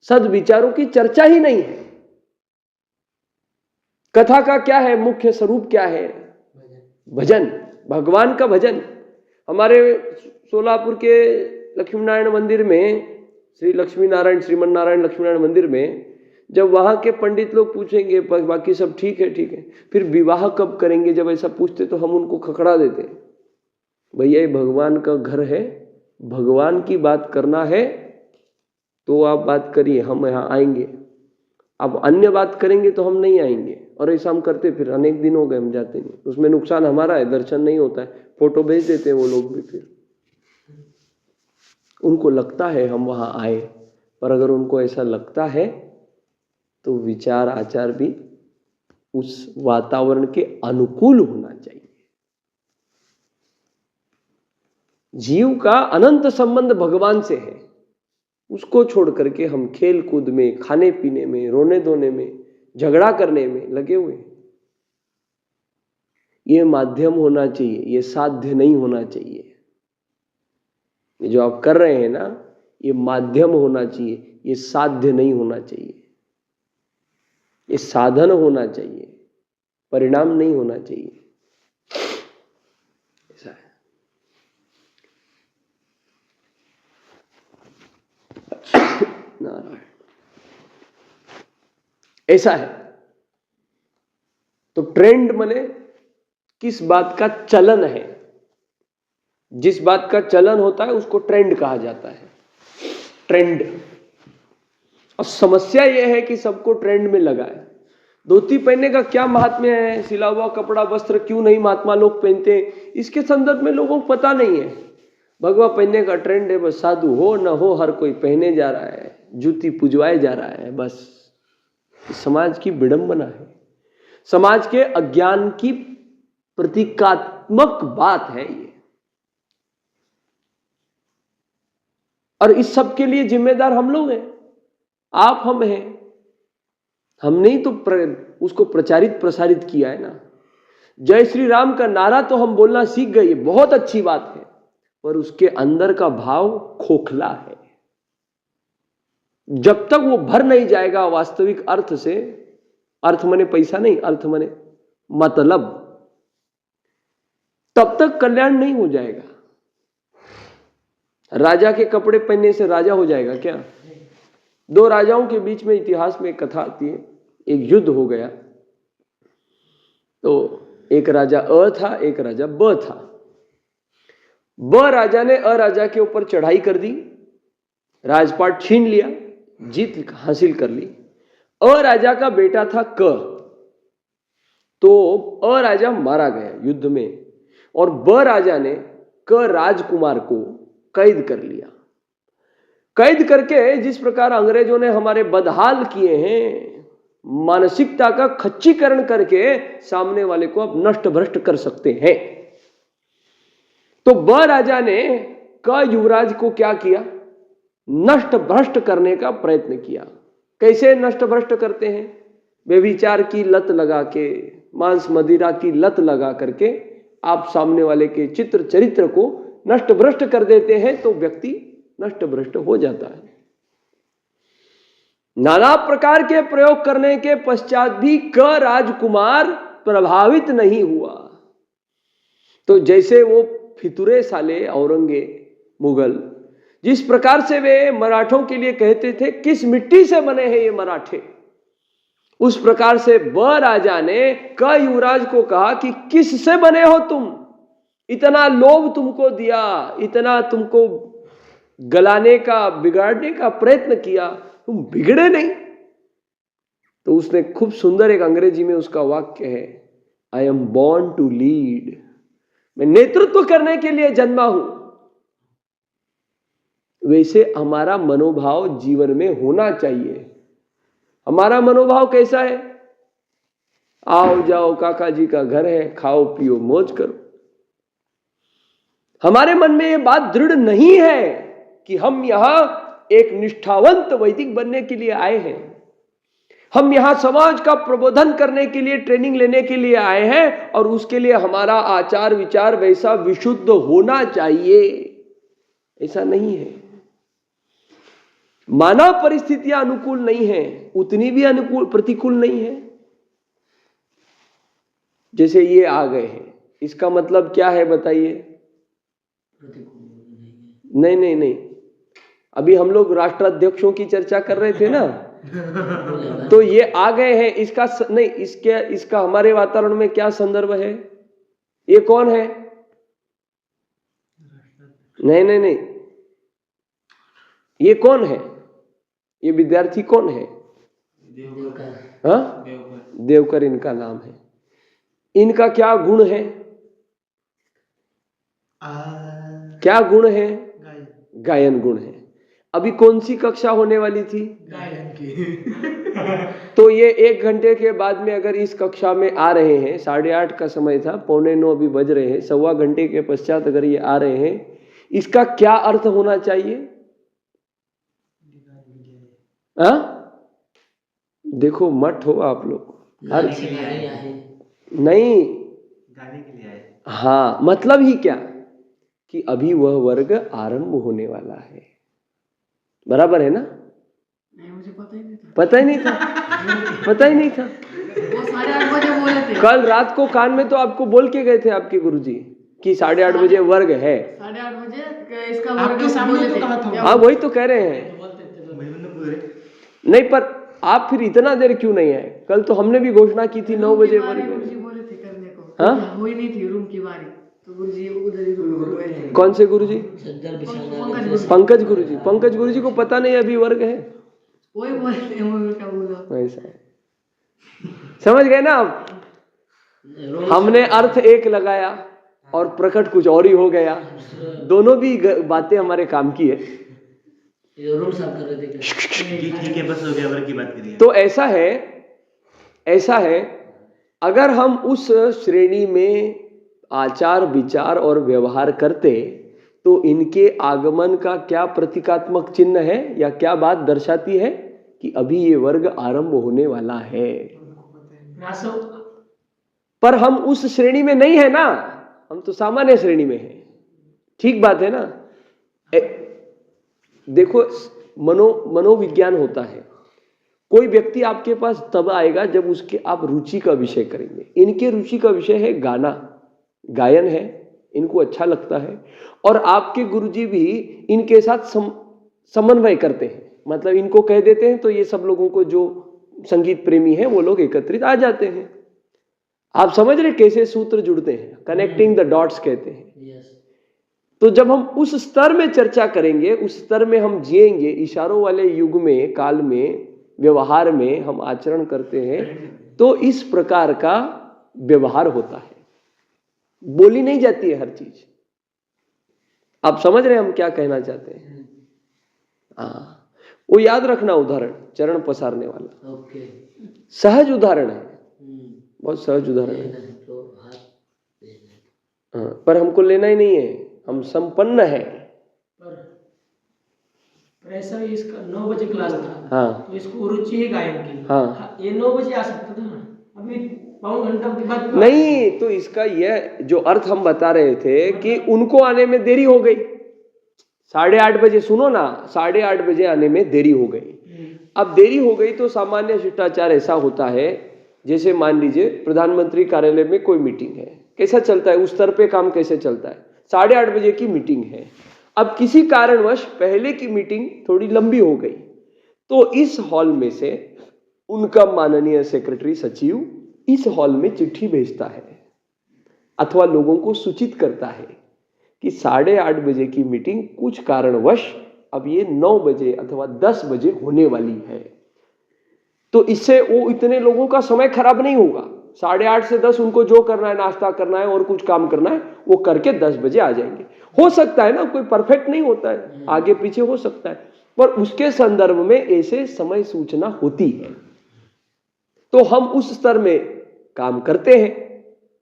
S1: सद्विचारों की चर्चा ही नहीं है। कथा का क्या है मुख्य स्वरूप? क्या है? भजन, भगवान का भजन। हमारे सोलापुर के लक्ष्मी नारायण मंदिर में, श्री लक्ष्मी नारायण, श्रीमन नारायण लक्ष्मी नारायण मंदिर में, जब वहां के पंडित लोग पूछेंगे बाकी सब ठीक है, ठीक है, फिर विवाह कब करेंगे, जब ऐसा पूछते तो हम उनको खखड़ा देते। भैया ये भगवान का घर है, भगवान की बात करना है तो आप बात करिए, हम यहाँ आएंगे। अब अन्य बात करेंगे तो हम नहीं आएंगे। और ऐसा हम करते, फिर अनेक दिन हो गए हम जाते नहीं। उसमें नुकसान हमारा है, दर्शन नहीं होता है, फोटो भेज देते हैं वो लोग भी। फिर उनको लगता है हम वहां आए, पर अगर उनको ऐसा लगता है तो विचार आचार भी उस वातावरण के अनुकूल होना चाहिए। जीव का अनंत संबंध भगवान से है, उसको छोड़ करके हम खेल कूद में, खाने पीने में, रोने धोने में, झगड़ा करने में लगे हुए। ये माध्यम होना चाहिए, ये साध्य नहीं होना चाहिए। ये जो आप कर रहे हैं ना, ये माध्यम होना चाहिए, ये साध्य नहीं होना चाहिए। ये साधन होना चाहिए, परिणाम नहीं होना चाहिए। ऐसा है। नारायण, ऐसा है। तो ट्रेंड माने किस बात का चलन है? जिस बात का चलन होता है उसको ट्रेंड कहा जाता है। ट्रेंड। और समस्या यह है कि सबको ट्रेंड में लगा है। धोती पहनने का क्या महात्म्य है, सिला हुआ कपड़ा वस्त्र क्यों नहीं महात्मा लोग पहनते, इसके संदर्भ में लोगों को पता नहीं है। भगवा पहनने का ट्रेंड है, बस साधु हो न हो हर कोई पहने जा रहा है, जूती पुजवाए जा रहा है। बस समाज की विडंबना है, समाज के अज्ञान की प्रतीकात्मक बात है ये। और इस सब के लिए जिम्मेदार हम लोग हैं, आप हम हैं। हमने ही तो उसको प्रचारित प्रसारित किया है ना। जय श्री राम का नारा तो हम बोलना सीख गए, ये बहुत अच्छी बात है, पर उसके अंदर का भाव खोखला है। जब तक वो भर नहीं जाएगा वास्तविक अर्थ से, अर्थ माने पैसा नहीं, अर्थ माने मतलब, तब तक कल्याण नहीं हो जाएगा। राजा के कपड़े पहनने से राजा हो जाएगा क्या? दो राजाओं के बीच में इतिहास में एक कथा आती है। एक युद्ध हो गया, तो एक राजा अ था, एक राजा ब था। ब राजा ने अ राजा के ऊपर चढ़ाई कर दी, राजपाट छीन लिया, जीत हासिल कर ली। अ राजा का बेटा था क। तो अ राजा मारा गया युद्ध में और ब राजा ने क राजकुमार को कैद कर लिया। कैद करके जिस प्रकार अंग्रेजों ने हमारे बदहाल किए हैं, मानसिकता का खच्चीकरण करके सामने वाले को अब नष्ट भ्रष्ट कर सकते हैं। तो ब राजा ने क युवराज को क्या किया? नष्ट भ्रष्ट करने का प्रयत्न किया। कैसे नष्ट भ्रष्ट करते हैं? व्यभिचार की लत लगा के, मांस मदिरा की लत लगा करके आप सामने वाले के चित्र चरित्र को नष्ट भ्रष्ट कर देते हैं तो व्यक्ति नष्ट भ्रष्ट हो जाता है। नाना प्रकार के प्रयोग करने के पश्चात भी क राजकुमार प्रभावित नहीं हुआ। तो जैसे वो फितुरे साले औरंगे मुगल, जिस प्रकार से वे मराठों के लिए कहते थे किस मिट्टी से बने हैं ये मराठे, उस प्रकार से ब राजा ने क युवराज को कहा कि किस से बने हो तुम? इतना लोभ तुमको दिया, इतना तुमको गलाने का, बिगाड़ने का प्रयत्न किया, तुम बिगड़े नहीं। तो उसने खूब सुंदर एक अंग्रेजी में उसका वाक्य है, I am born to lead, मैं नेतृत्व करने के लिए जन्मा हूं। वैसे हमारा मनोभाव जीवन में होना चाहिए। हमारा मनोभाव कैसा है? आओ जाओ काका जी का घर है, खाओ पियो मौज करो। हमारे मन में यह बात दृढ़ नहीं है कि हम यहां एक निष्ठावंत वैदिक बनने के लिए आए हैं, हम यहां समाज का प्रबोधन करने के लिए, ट्रेनिंग लेने के लिए आए हैं और उसके लिए हमारा आचार विचार वैसा विशुद्ध होना चाहिए। ऐसा नहीं है। मानव परिस्थितियां अनुकूल नहीं है, उतनी भी अनुकूल प्रतिकूल नहीं है। जैसे ये आ गए हैं, इसका मतलब क्या है बताइए? नहीं नहीं नहीं, अभी हम लोग राष्ट्राध्यक्षों की चर्चा कर रहे थे ना, तो ये आ गए हैं, इसका नहीं, इसका हमारे वातावरण में क्या संदर्भ है? ये कौन है? नहीं नहीं नहीं, ये कौन है? ये विद्यार्थी कौन है? हाँ, देवकर इनका नाम है। इनका क्या गुण है? क्या गुण है? गायन गुण है। अभी कौन सी कक्षा होने वाली थी? गायन की। तो ये 1 घंटे के बाद में अगर इस कक्षा में आ रहे हैं, 8:30 का समय था, 8:45 अभी बज रहे हैं, 1.25 घंटे के पश्चात अगर ये आ रहे हैं, इसका क्या अर्थ होना चाहिए? हाँ, देखो मठ हो आप लोग, अर्थ नहीं, गाने के लिए आए। हाँ, मतलब ही क्या कि अभी वह वर्ग आरंभ होने वाला है। बराबर है ना?
S3: नहीं, मुझे पता ही नहीं था।
S1: पता ही नहीं था? पता ही नहीं था?
S3: वो 8:30 बजे बोले थे।
S1: कल रात को कान में तो आपको बोल के गए थे आपके गुरुजी कि 8:30 बजे वर्ग है।
S3: 8:30 बजे इसका आपके सामने तो कहा था।
S1: हाँ, वही तो कह रहे हैं। नहीं, पर आप फिर इतना देर क्यों नहीं आए? कल तो हमने भी घोषणा की थी 9 बजे वर्ग।
S3: गुरुजी बोले थे करने को।
S1: हाँ,
S3: हो ही नहीं थी रूम की बारी, तो गुरुजी उधर ही रुक गए थे।
S1: कौन से गुरुजी? पंकज गुरुजी। पंकज गुरुजी को पता नहीं अभी वर्ग है?
S3: वही बोले थे, वो क्या बोला?
S1: ऐसा है, समझ गए ना आप? हमने अर्थ एक लगाया और प्रकट कुछ और ही हो गया। दोनों भी बातें हमारे काम की है।
S2: ठीक है, बस हो गया, वर्ग की बात करिए।
S1: तो ऐसा है, अगर हम उस श्रेणी में आचार विचार और व्यवहार करते तो इनके आगमन का क्या प्रतीकात्मक चिन्ह है या क्या बात दर्शाती है कि अभी ये वर्ग आरंभ होने वाला है। पर हम उस श्रेणी में नहीं है ना, हम तो सामान्य श्रेणी में हैं। ठीक बात है ना? देखो, मनोविज्ञान होता है। कोई व्यक्ति आपके पास तब आएगा जब उसके आप रुचि का विषय करेंगे। इनके रुचि का विषय है गाना, गायन है, इनको अच्छा लगता है, और आपके गुरुजी भी इनके साथ समन्वय करते हैं। मतलब इनको कह देते हैं तो ये सब लोगों को, जो संगीत प्रेमी है वो लोग एकत्रित आ जाते हैं। आप समझ रहे कैसे सूत्र जुड़ते हैं? कनेक्टिंग द डॉट्स कहते हैं। तो जब हम उस स्तर में चर्चा करेंगे, उस स्तर में हम जिएंगे, इशारों वाले युग में, काल में, व्यवहार में हम आचरण करते हैं, तो इस प्रकार का व्यवहार होता है, बोली नहीं जाती है हर चीज। आप समझ रहे हैं हम क्या कहना चाहते हैं? हाँ, वो याद रखना उदाहरण, चरण पसारने वाला
S2: ओके।
S1: सहज उदाहरण है, बहुत सहज उदाहरण है।
S2: तो हाथ
S1: हाँ, पर हमको लेना ही नहीं है, हम संपन्न है।
S4: पर ऐसा भी इसका 9 बजे क्लास था।
S1: हाँ
S4: तो इसको रुचि है गायन की।
S1: हाँ,
S4: ये 9 बजे आ सकता था ना, अभी पौन घंटा के बाद
S1: नहीं तो इसका यह जो अर्थ हम बता रहे थे कि उनको आने में देरी हो गई, 8:30 बजे, सुनो ना, 8:30 बजे आने में देरी हो गई। अब देरी हो गई तो सामान्य शिष्टाचार ऐसा होता है, जैसे मान लीजिए प्रधानमंत्री कार्यालय में कोई मीटिंग है, कैसा चलता है उस स्तर पे काम कैसे चलता है, 8:30 बजे की मीटिंग है। अब किसी कारणवश पहले की मीटिंग थोड़ी लंबी हो गई, तो इस हॉल में से उनका माननीय सेक्रेटरी सचिव इस हॉल में चिट्ठी भेजता है अथवा लोगों को सूचित करता है कि 8:30 बजे की मीटिंग कुछ कारणवश अब ये 9 बजे अथवा 10 बजे होने वाली है। तो इससे वो इतने लोगों का समय खराब नहीं होगा, 8:30 से 10 उनको जो करना है, नाश्ता करना है और कुछ काम करना है वो करके 10 बजे आ जाएंगे। हो सकता है ना, कोई परफेक्ट नहीं होता है, आगे पीछे हो सकता है, पर उसके संदर्भ में ऐसे समय सूचना होती है। तो हम उस स्तर में काम करते हैं।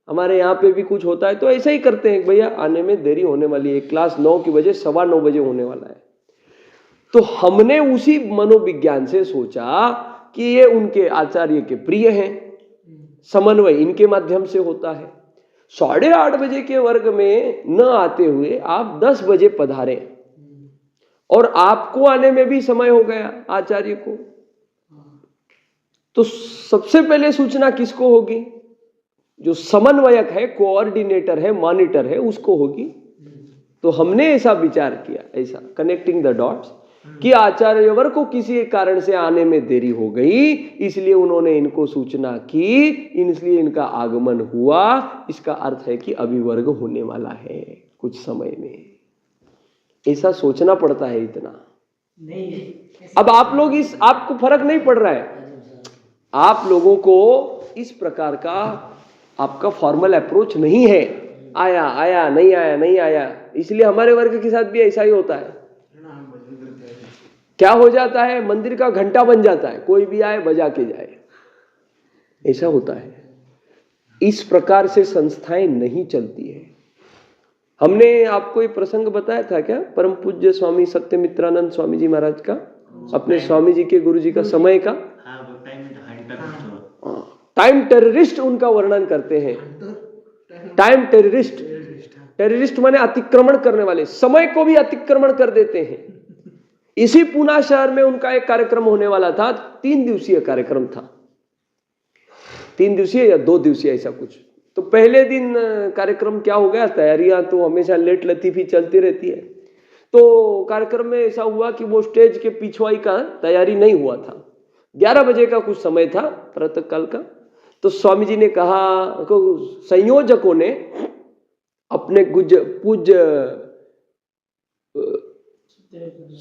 S1: हमारे यहाँ पे भी कुछ होता है तो ऐसा ही करते हैं, भैया आने में देरी होने वाली है, क्लास 9 की बजे 9:15 बजे होने वाला है। तो हमने उसी मनोविज्ञान से सोचा कि ये उनके आचार्य के प्रिय हैं, समन्वय इनके माध्यम से होता है। 8:30 बजे के वर्ग में न आते हुए आप 10 बजे पधारे और आपको आने में भी समय हो गया आचार्य को, तो सबसे पहले सूचना किसको होगी? जो समन्वयक है, कोऑर्डिनेटर है, मॉनिटर है, उसको होगी। तो हमने ऐसा विचार किया, ऐसा कनेक्टिंग द डॉट्स, कि आचार्यवर को किसी एक कारण से आने में देरी हो गई, इसलिए उन्होंने इनको सूचना की, इसलिए इनका आगमन हुआ। इसका अर्थ है कि अभी वर्ग होने वाला है कुछ समय में। ऐसा सोचना पड़ता है इतना।
S4: नहीं,
S1: अब आप लोग आपको फर्क नहीं पड़ रहा है, आप लोगों को इस प्रकार का आपका फॉर्मल अप्रोच नहीं है, आया आया नहीं आया नहीं आया। इसलिए हमारे वर्ग के साथ भी ऐसा ही होता है। क्या हो जाता है, मंदिर का घंटा बन जाता है, कोई भी आए बजा के जाए, ऐसा होता है। इस प्रकार से संस्थाएं नहीं चलती है। हमने आपको एक प्रसंग बताया था क्या, परम पूज्य स्वामी सत्यमित्रानंद स्वामी जी महाराज का, अपने स्वामी जी के गुरु जी का समय का टाइम टेररिस्ट उनका वर्णन करते हैं। टाइम टेररिस्ट, टेररिस्ट माने अतिक्रमण करने वाले, समय को भी अतिक्रमण कर देते हैं। इसी पूना शहर में उनका एक कार्यक्रम होने वाला था, 3 दिवसीय कार्यक्रम था, 3 दिवसीय या 2 दिवसीय ऐसा कुछ। तो पहले दिन कार्यक्रम क्या हो गया, तैयारियां तो हमेशा लेट लतीफी चलती रहती है। तो कार्यक्रम में ऐसा हुआ कि वो स्टेज के पिछवाई का तैयारी नहीं हुआ था, 11 बजे का कुछ समय था प्रातः काल का। तो स्वामी जी ने कहा, संयोजकों ने अपने पूज्य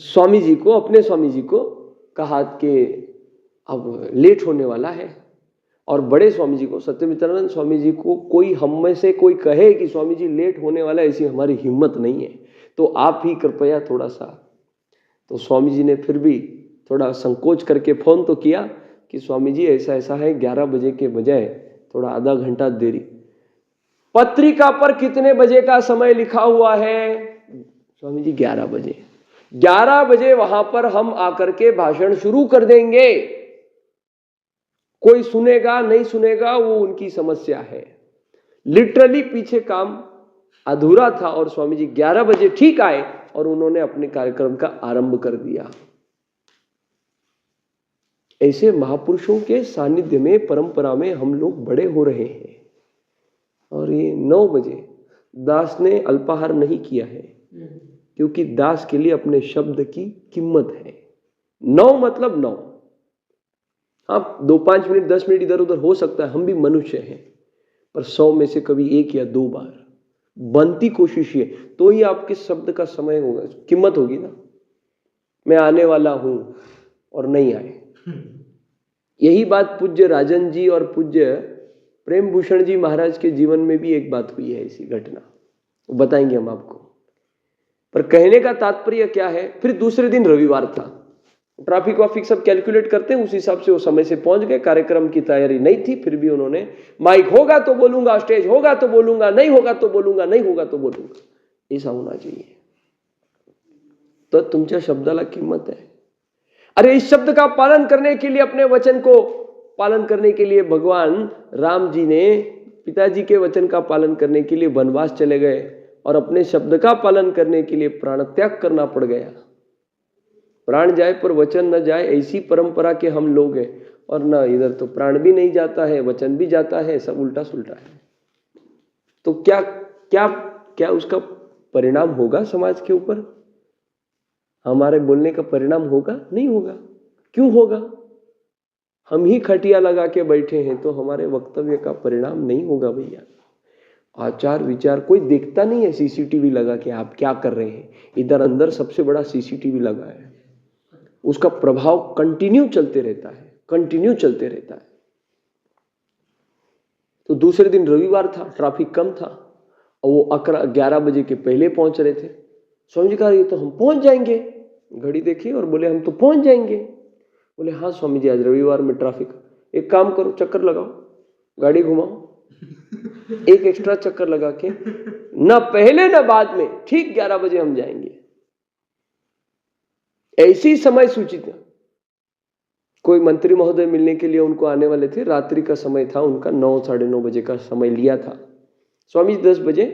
S1: स्वामी जी को, अपने स्वामी जी को कहा कि अब लेट होने वाला है। और बड़े स्वामी जी को, सत्यमित्रानंद स्वामी जी को, कोई हम में से कोई कहे कि स्वामी जी लेट होने वाला है, ऐसी हमारी हिम्मत नहीं है, तो आप ही कृपया थोड़ा सा। तो स्वामी जी ने फिर भी थोड़ा संकोच करके फोन तो किया कि स्वामी जी ऐसा ऐसा है, 11 बजे के बजाय थोड़ा आधा घंटा देरी। पत्रिका पर कितने बजे का समय लिखा हुआ है? स्वामी जी 11 बजे। 11 बजे वहां पर हम आकर के भाषण शुरू कर देंगे, कोई सुनेगा नहीं सुनेगा वो उनकी समस्या है। लिटरली पीछे काम अधूरा था और स्वामी जी 11 बजे ठीक आए और उन्होंने अपने कार्यक्रम का आरंभ कर दिया। ऐसे महापुरुषों के सानिध्य में, परंपरा में हम लोग बड़े हो रहे हैं। और ये 9 बजे दास ने अल्पाहार नहीं किया है, क्योंकि दास के लिए अपने शब्द की कीमत है। 9 मतलब 9। हाँ, 2-5 मिनट 10 मिनट इधर उधर हो सकता है, हम भी मनुष्य हैं, पर 100 में से कभी 1 या 2 बार बनती कोशिश है, तो ही आपके शब्द का समय होगा, कीमत होगी ना। मैं आने वाला हूं और नहीं आए। यही बात पूज्य राजन जी और पूज्य प्रेम भूषण जी महाराज के जीवन में भी एक बात हुई है ऐसी घटना, वो बताएंगे हम आपको। पर कहने का तात्पर्य क्या है, फिर दूसरे दिन रविवार था, ट्रैफिक वाफिक सब कैलकुलेट करते हैं, उस हिसाब से वो समय से पहुंच गए। कार्यक्रम की तैयारी नहीं थी, फिर भी उन्होंने माइक होगा तो बोलूंगा, स्टेज होगा तो बोलूंगा, नहीं होगा तो बोलूंगा, नहीं होगा तो बोलूंगा, ऐसा होना चाहिए। तो तुमच्या शब्दाला किंमत है। अरे इस शब्द का पालन करने के लिए, अपने वचन को पालन करने के लिए भगवान राम जी ने पिताजी के वचन का पालन करने के लिए वनवास चले गए और अपने शब्द का पालन करने के लिए प्राण त्याग करना पड़ गया। प्राण जाए पर वचन न जाए, ऐसी परंपरा के हम लोग हैं। और ना इधर तो प्राण भी नहीं जाता है, वचन भी जाता है, सब उल्टा सुल्टा है। तो क्या क्या क्या उसका परिणाम होगा समाज के ऊपर? हमारे बोलने का परिणाम होगा? नहीं होगा। क्यों होगा? हम ही खटिया लगा के बैठे हैं तो हमारे वक्तव्य का परिणाम नहीं होगा भैया। आचार विचार कोई देखता नहीं है, सीसीटीवी लगा के आप क्या कर रहे हैं। इधर अंदर सबसे बड़ा सीसीटीवी लगा है, उसका प्रभाव कंटिन्यू चलते रहता है, कंटिन्यू चलते रहता है। तो दूसरे दिन रविवार था, ट्रैफिक कम था और वो 11 बजे के पहले पहुंच रहे थे। स्वामी जी कहा ये तो हम पहुंच जाएंगे, घड़ी देखी और बोले हम तो पहुंच जाएंगे। बोले हाँ स्वामी जी आज रविवार में ट्रैफिक, एक काम करो चक्कर लगाओ, गाड़ी घुमाओ, एक एक्स्ट्रा चक्कर लगा के ना पहले ना बाद में ठीक 11 बजे हम जाएंगे। ऐसी समय सूचित है। कोई मंत्री महोदय मिलने के लिए उनको आने वाले थे, रात्रि का समय था उनका, 9 साढ़े 9 बजे का समय लिया था। स्वामी जी 10 बजे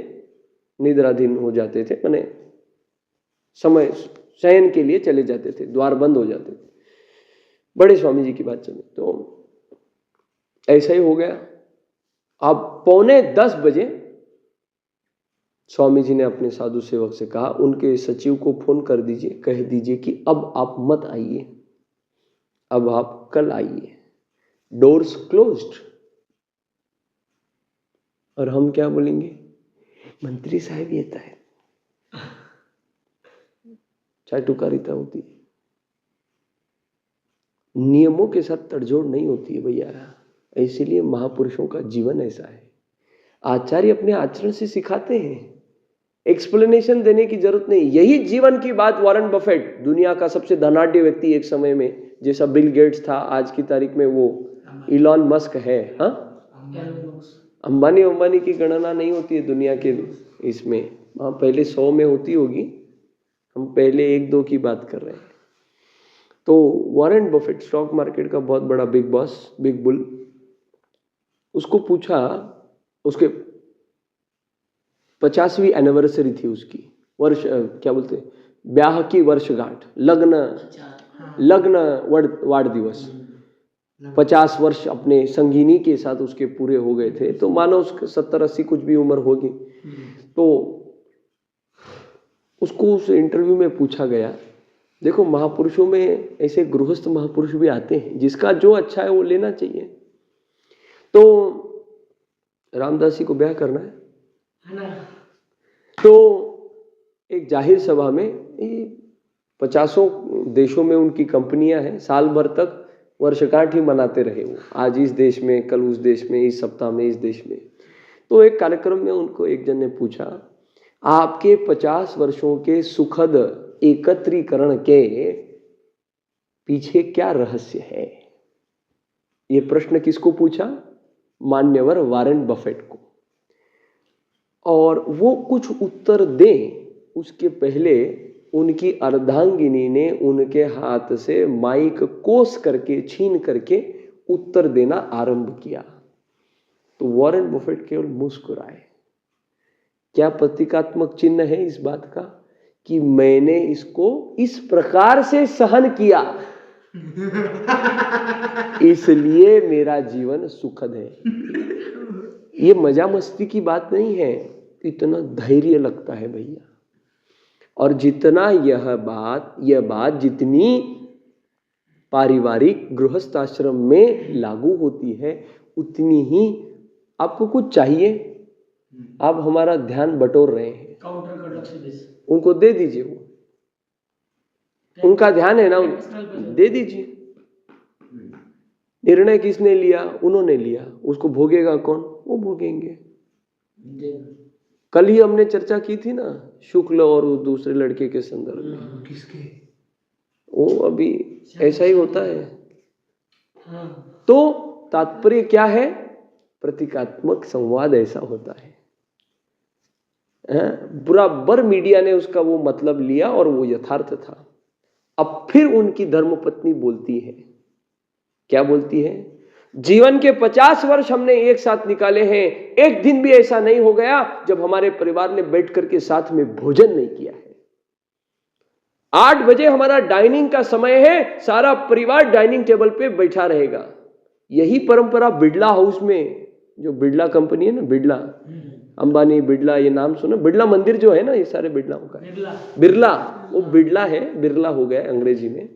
S1: निद्राधीन हो जाते थे, मैंने समय शयन के लिए चले जाते थे, द्वार बंद हो जाते थे। बड़े स्वामी जी की बात चले तो ऐसा ही हो गया। अब 9:45 बजे स्वामी जी ने अपने साधु सेवक से कहा, उनके सचिव को फोन कर दीजिए, कह दीजिए कि अब आप मत आइए, अब आप कल आइए, डोर्स क्लोज्ड। और हम क्या बोलेंगे? मंत्री साहब येता है, चाटुकारिता होती है, नियमों के साथ तड़जोड़ नहीं होती है भैया। इसीलिए महापुरुषों का जीवन ऐसा है। आचार्य अपने आचरण से सिखाते हैं, एक्सप्लेनेशन देने की जरूरत नहीं। यही जीवन की बात वॉरेन बफेट, दुनिया का सबसे धनाढ्य व्यक्ति एक समय में, जैसा बिल गेट्स था आज की तारीख में वो इलॉन मस्क है, हाँ अंबानी की गणना नहीं होती है दुनिया के इसमें, हाँ पहले 100 में होती होगी, हम पहले 1-2 की बात कर रहे हैं। तो वॉरेन बफेट स्टॉक मार्केट का बहुत बड़ा बिग बॉस, बिग बुल, उसको पूछा, उसके 50वीं एनिवर्सरी थी उसकी, वर्ष क्या बोलते ब्याह की वर्षगांठ, लग्न वाढ़ दिवस, 50 वर्ष अपने संगिनी के साथ उसके पूरे हो गए थे। तो मानो उसके 70-80 कुछ भी उम्र होगी। तो उसको उस इंटरव्यू में पूछा गया, देखो महापुरुषों में ऐसे गृहस्थ महापुरुष भी आते हैं, जिसका जो अच्छा है वो लेना चाहिए। तो रामदास जी को ब्याह करना है तो एक जाहिर सभा में, 50 देशों में उनकी कंपनियां हैं, साल भर तक वर्षगांठ ही मनाते रहे वो, आज इस देश में, कल उस देश में, इस सप्ताह में इस देश में। तो एक कार्यक्रम में उनको एक जन ने पूछा, आपके 50 वर्षों के सुखद एकत्रीकरण के पीछे क्या रहस्य है? ये प्रश्न किसको पूछा? मान्यवर वॉरेन बफेट को। और वो कुछ उत्तर दे उसके पहले उनकी अर्धांगिनी ने उनके हाथ से माइक कोस करके, छीन करके उत्तर देना आरंभ किया। तो वॉरेन बफेट केवल मुस्कुराए। क्या प्रतीकात्मक चिन्ह है इस बात का कि मैंने इसको इस प्रकार से सहन किया, इसलिए मेरा जीवन सुखद है। ये मजा मस्ती की बात नहीं है, इतना धैर्य लगता है भैया। और जितना यह बात जितनी पारिवारिक गृहस्थ आश्रम में लागू होती है, उतनी ही आपको कुछ चाहिए, आप हमारा ध्यान बटोर रहे हैं, उनको दे दीजिए, वो उनका ध्यान है ना, दे दीजिए। निर्णय किसने लिया? उन्होंने लिया। उसको भोगेगा कौन? वो भोगेंगे। कल ही हमने चर्चा की थी ना शुक्ल और उस दूसरे लड़के के संदर्भ में।
S2: किसके?
S1: वो अभी ऐसा ही होता है। तो तात्पर्य क्या है? प्रतीकात्मक संवाद ऐसा होता है। बराबर मीडिया ने उसका वो मतलब लिया और वो यथार्थ था। अब फिर उनकी धर्मपत्नी बोलती है, क्या बोलती है? जीवन के 50 वर्ष हमने एक साथ निकाले हैं, एक दिन भी ऐसा नहीं हो गया जब हमारे परिवार ने बैठ करके साथ में भोजन नहीं किया है। 8 बजे हमारा डाइनिंग का समय है, सारा परिवार डाइनिंग टेबल पे बैठा रहेगा। यही परंपरा बिड़ला हाउस में, जो बिड़ला कंपनी है ना, बिड़ला अंबानी, बिड़ला, ये नाम सुना? बिड़ला मंदिर जो है ना, ये सारे बिड़लाओं का है। बिरला, वो बिड़ला है, बिरला हो गया अंग्रेजी में।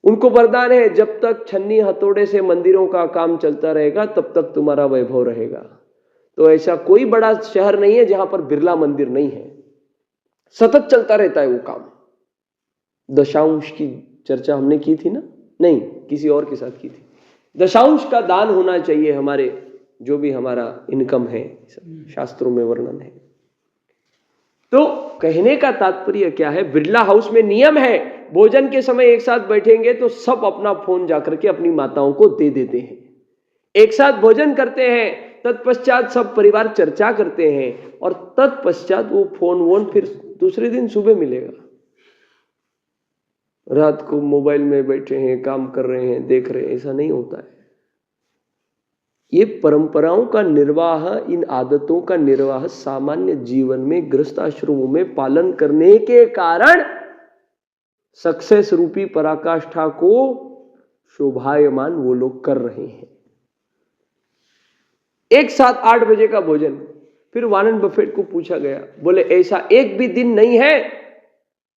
S1: उनको वरदान है, जब तक छन्नी हथौड़े से मंदिरों का काम चलता रहेगा तब तक तुम्हारा वैभव रहेगा। तो ऐसा कोई बड़ा शहर नहीं है जहां पर बिरला मंदिर नहीं है, सतत चलता रहता है वो काम। दशांश की चर्चा हमने की थी ना? नहीं, किसी और के साथ की थी। दशांश का दान होना चाहिए हमारे, जो भी हमारा इनकम है, शास्त्रों में वर्णन है। तो कहने का तात्पर्य क्या है? बिरला हाउस में नियम है, भोजन के समय एक साथ बैठेंगे तो सब अपना फोन जाकर के अपनी माताओं को दे देते हैं, एक साथ भोजन करते हैं, तत्पश्चात सब परिवार चर्चा करते हैं और तत्पश्चात वो फोन वोन फिर दूसरे दिन सुबह मिलेगा। रात को मोबाइल में बैठे हैं, काम कर रहे हैं, देख रहे हैं, ऐसा नहीं होता है। ये परंपराओं का निर्वाह, इन आदतों का निर्वाह सामान्य जीवन में गृहस्थ आश्रमों में पालन करने के कारण सक्सेस रूपी पराकाष्ठा को शोभायमान वो लोग कर रहे हैं। एक साथ 8 बजे का भोजन। फिर वारेन बफेट को पूछा गया, बोले ऐसा एक भी दिन नहीं है,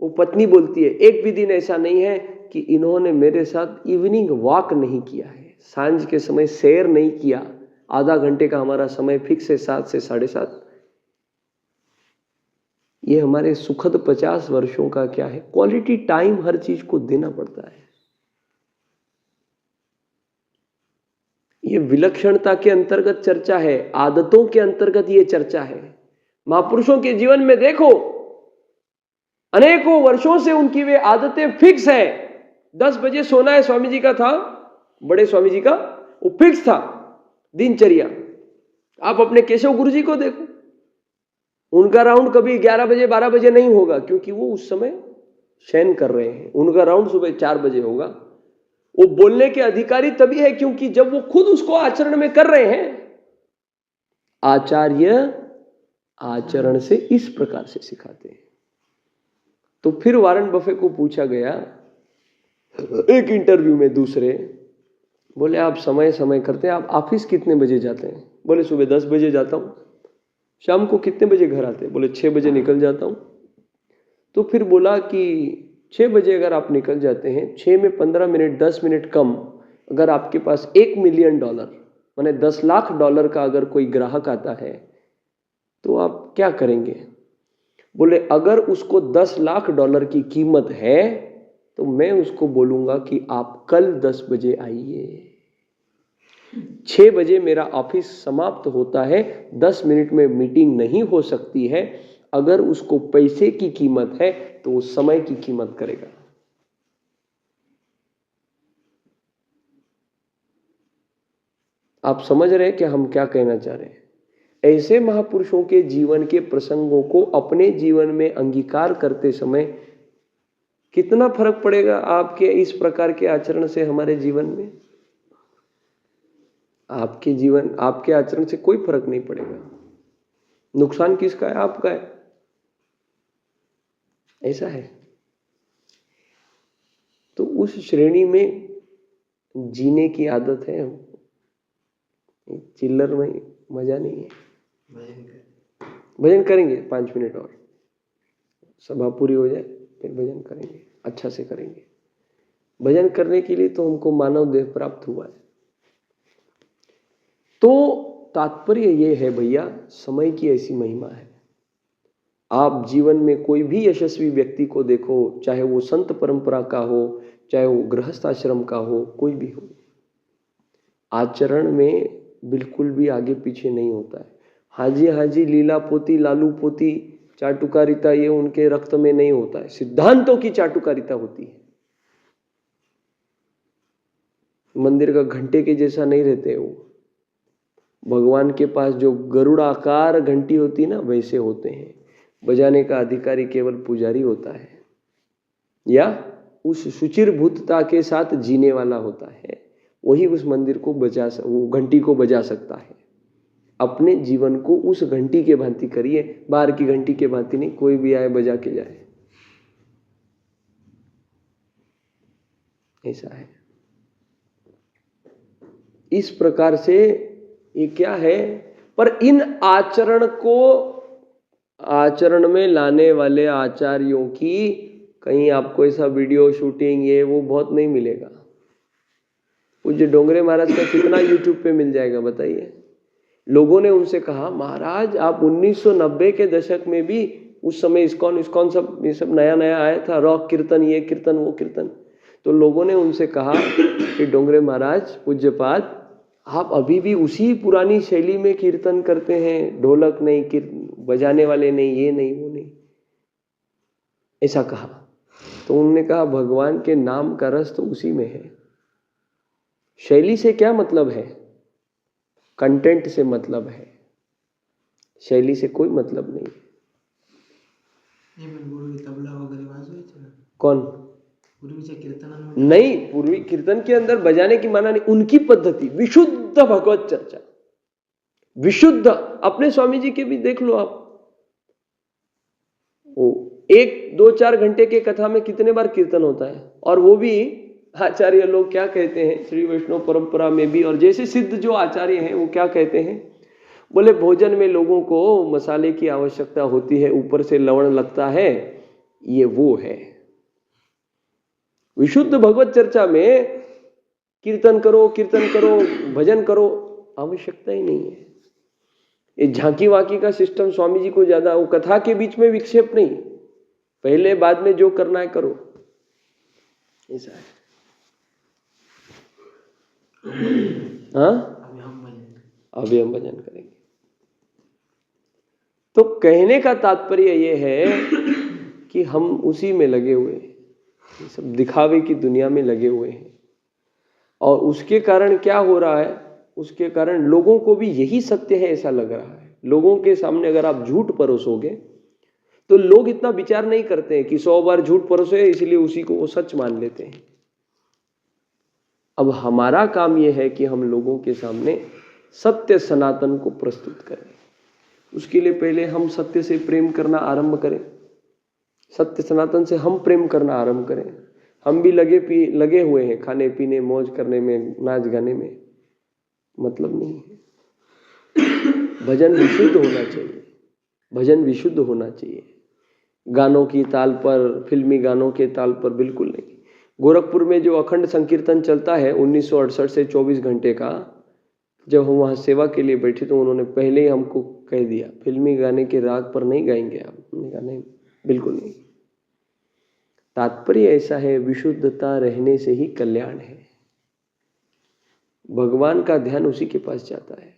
S1: वो पत्नी बोलती है, एक भी दिन ऐसा नहीं है कि इन्होंने मेरे साथ इवनिंग वॉक नहीं किया है, सांझ के समय सैर नहीं किया। आधा घंटे का हमारा समय फिक्स है, 7 से 7:30। ये हमारे सुखद 50 वर्षों का क्या है? क्वालिटी टाइम हर चीज को देना पड़ता है। ये विलक्षणता के अंतर्गत चर्चा है, आदतों के अंतर्गत ये चर्चा है। महापुरुषों के जीवन में देखो, अनेकों वर्षों से उनकी वे आदतें फिक्स है। 10 बजे सोना है, स्वामी जी का था, बड़े स्वामी जी का, वो फिक्स था दिनचर्या। आप अपने केशव गुरु जी को देखो, उनका राउंड कभी 11 बजे 12 बजे नहीं होगा, क्योंकि वो उस समय शयन कर रहे हैं। उनका राउंड सुबह 4 बजे होगा। वो बोलने के अधिकारी तभी है क्योंकि जब वो खुद उसको आचरण में कर रहे हैं। आचार्य आचरण से इस प्रकार से सिखाते हैं। तो फिर वारेन बफेट को पूछा गया एक इंटरव्यू में, दूसरे, बोले आप समय समय करते हैं, आप ऑफिस कितने बजे जाते हैं? बोले सुबह 10 बजे जाता हूं। शाम को कितने बजे घर आते हैं? बोले 6 बजे निकल जाता हूं। तो फिर बोला कि 6 बजे अगर आप निकल जाते हैं, 6 में 15 मिनट 10 मिनट कम, अगर आपके पास $1 मिलियन माने $10 लाख का अगर कोई ग्राहक आता है तो आप क्या करेंगे? बोले अगर उसको $10 लाख की कीमत है तो मैं उसको बोलूंगा कि आप कल 10 बजे आइए। 6 बजे मेरा ऑफिस समाप्त होता है, 10 मिनट में मीटिंग नहीं हो सकती है। अगर उसको पैसे की कीमत है तो वो समय की कीमत करेगा। आप समझ रहे हैं कि हम क्या कहना चाह रहे हैं? ऐसे महापुरुषों के जीवन के प्रसंगों को अपने जीवन में अंगीकार करते समय कितना फर्क पड़ेगा आपके इस प्रकार के आचरण से हमारे जीवन में? आपके आचरण से कोई फर्क नहीं पड़ेगा। नुकसान किसका है? आपका है। ऐसा है। तो उस श्रेणी में जीने की आदत है हमको। चिल्लर में मजा नहीं है। भजन करेंगे 5 मिनट और, सभा पूरी हो जाए फिर भजन करेंगे, अच्छा से करेंगे। भजन करने के लिए तो हमको मानव देह प्राप्त हुआ है। तो तात्पर्य ये है भैया, समय की ऐसी महिमा है। आप जीवन में कोई भी यशस्वी व्यक्ति को देखो, चाहे वो संत परंपरा का हो, चाहे वो गृहस्थ आश्रम का हो, कोई भी हो, आचरण में बिल्कुल भी आगे पीछे नहीं होता है। हाजी हाजी लीला पोती लालू पोती चाटुकारिता ये उनके रक्त में नहीं होता है, सिद्धांतों की चाटुकारिता होती है। मंदिर का घंटे के जैसा नहीं रहते वो। भगवान के पास जो गरुड़ाकार घंटी होती है ना, वैसे होते हैं। बजाने का अधिकारी केवल पुजारी होता है या उस सुचिरभूतता के साथ जीने वाला होता है, वही उस मंदिर को वो घंटी को बजा सकता है। अपने जीवन को उस घंटी के भांति करिए, बाहर की घंटी के भांति नहीं। कोई भी आए बजा के जाए, ऐसा है। इस प्रकार से ये क्या है, पर इन आचरण में लाने वाले आचार्यों की कहीं आपको ऐसा वीडियो शूटिंग ये वो बहुत नहीं मिलेगा। पूज्य डोंगरे महाराज का कितना यूट्यूब पे मिल जाएगा बताइए। लोगों ने उनसे कहा, महाराज आप 1990 के दशक में भी, उस समय इस्कॉन सब ये सब नया नया आया था, रॉक कीर्तन, ये कीर्तन वो कीर्तन। तो लोगों ने उनसे कहा कि डोंगरे महाराज पूज्यपाद, आप अभी भी उसी पुरानी शैली में कीर्तन करते हैं, ढोलक नहीं, बजाने वाले नहीं, ये नहीं वो नहीं, ऐसा कहा। तो उन्होंने कहा, भगवान के नाम का रस तो उसी में है। शैली से क्या मतलब है? कंटेंट से मतलब है, शैली से कोई मतलब नहीं है।
S4: तबला वगैरह वाजवायचे ना?
S1: कौन?
S4: पूर्वीच्या कीर्तनांमध्ये
S1: नहीं, पूर्वी कीर्तन के अंदर बजाने की माना नहीं, उनकी पद्धति विशुद्ध भगवत चर्चा, विशुद्ध। अपने स्वामी जी के भी देख लो आप, वो 1-2-4 घंटे के कथा में कितने बार कीर्तन होता है, और वो भी आचार्य लोग क्या कहते हैं श्री वैष्णव परंपरा में भी, और जैसे सिद्ध जो आचार्य हैं वो क्या कहते हैं, बोले भोजन में लोगों को मसाले की आवश्यकता होती है, ऊपर से लवण लगता है, ये वो है। विशुद्ध भगवत चर्चा में कीर्तन करो भजन करो, आवश्यकता ही नहीं है। ये झांकी वाकी का सिस्टम स्वामी जी को ज्यादा, वो कथा के बीच में विक्षेप नहीं, पहले बाद में जो करना है करो, ऐसा है। हाँ, अभी हम भजन करेंगे। तो कहने का तात्पर्य ये है कि हम उसी में लगे हुए हैं, ये सब दिखावे की दुनिया में लगे हुए हैं, और उसके कारण क्या हो रहा है, उसके कारण लोगों को भी यही सत्य है ऐसा लग रहा है। लोगों के सामने अगर आप झूठ परोसोगे तो लोग इतना विचार नहीं करते हैं कि 100 बार झूठ परोसे इसलिए उसी को वो सच मान लेते हैं। अब हमारा काम यह है कि हम लोगों के सामने सत्य सनातन को प्रस्तुत करें। उसके लिए पहले हम सत्य से प्रेम करना आरंभ करें, सत्य सनातन से हम प्रेम करना आरंभ करें। हम भी लगे हुए हैं खाने पीने मौज करने में, नाच गाने में, मतलब नहीं है। भजन विशुद्ध होना चाहिए, भजन विशुद्ध होना चाहिए। गानों की ताल पर, फिल्मी गानों के ताल पर बिल्कुल नहीं। गोरखपुर में जो अखंड संकीर्तन चलता है 1968 से 24 घंटे का, जब हम वहाँ सेवा के लिए बैठे तो उन्होंने पहले ही हमको कह दिया, फिल्मी गाने के राग पर नहीं गाएंगे आप। हमने कहा नहीं, बिल्कुल नहीं। तात्पर्य ऐसा है, विशुद्धता रहने से ही कल्याण है। भगवान का ध्यान उसी के पास जाता है,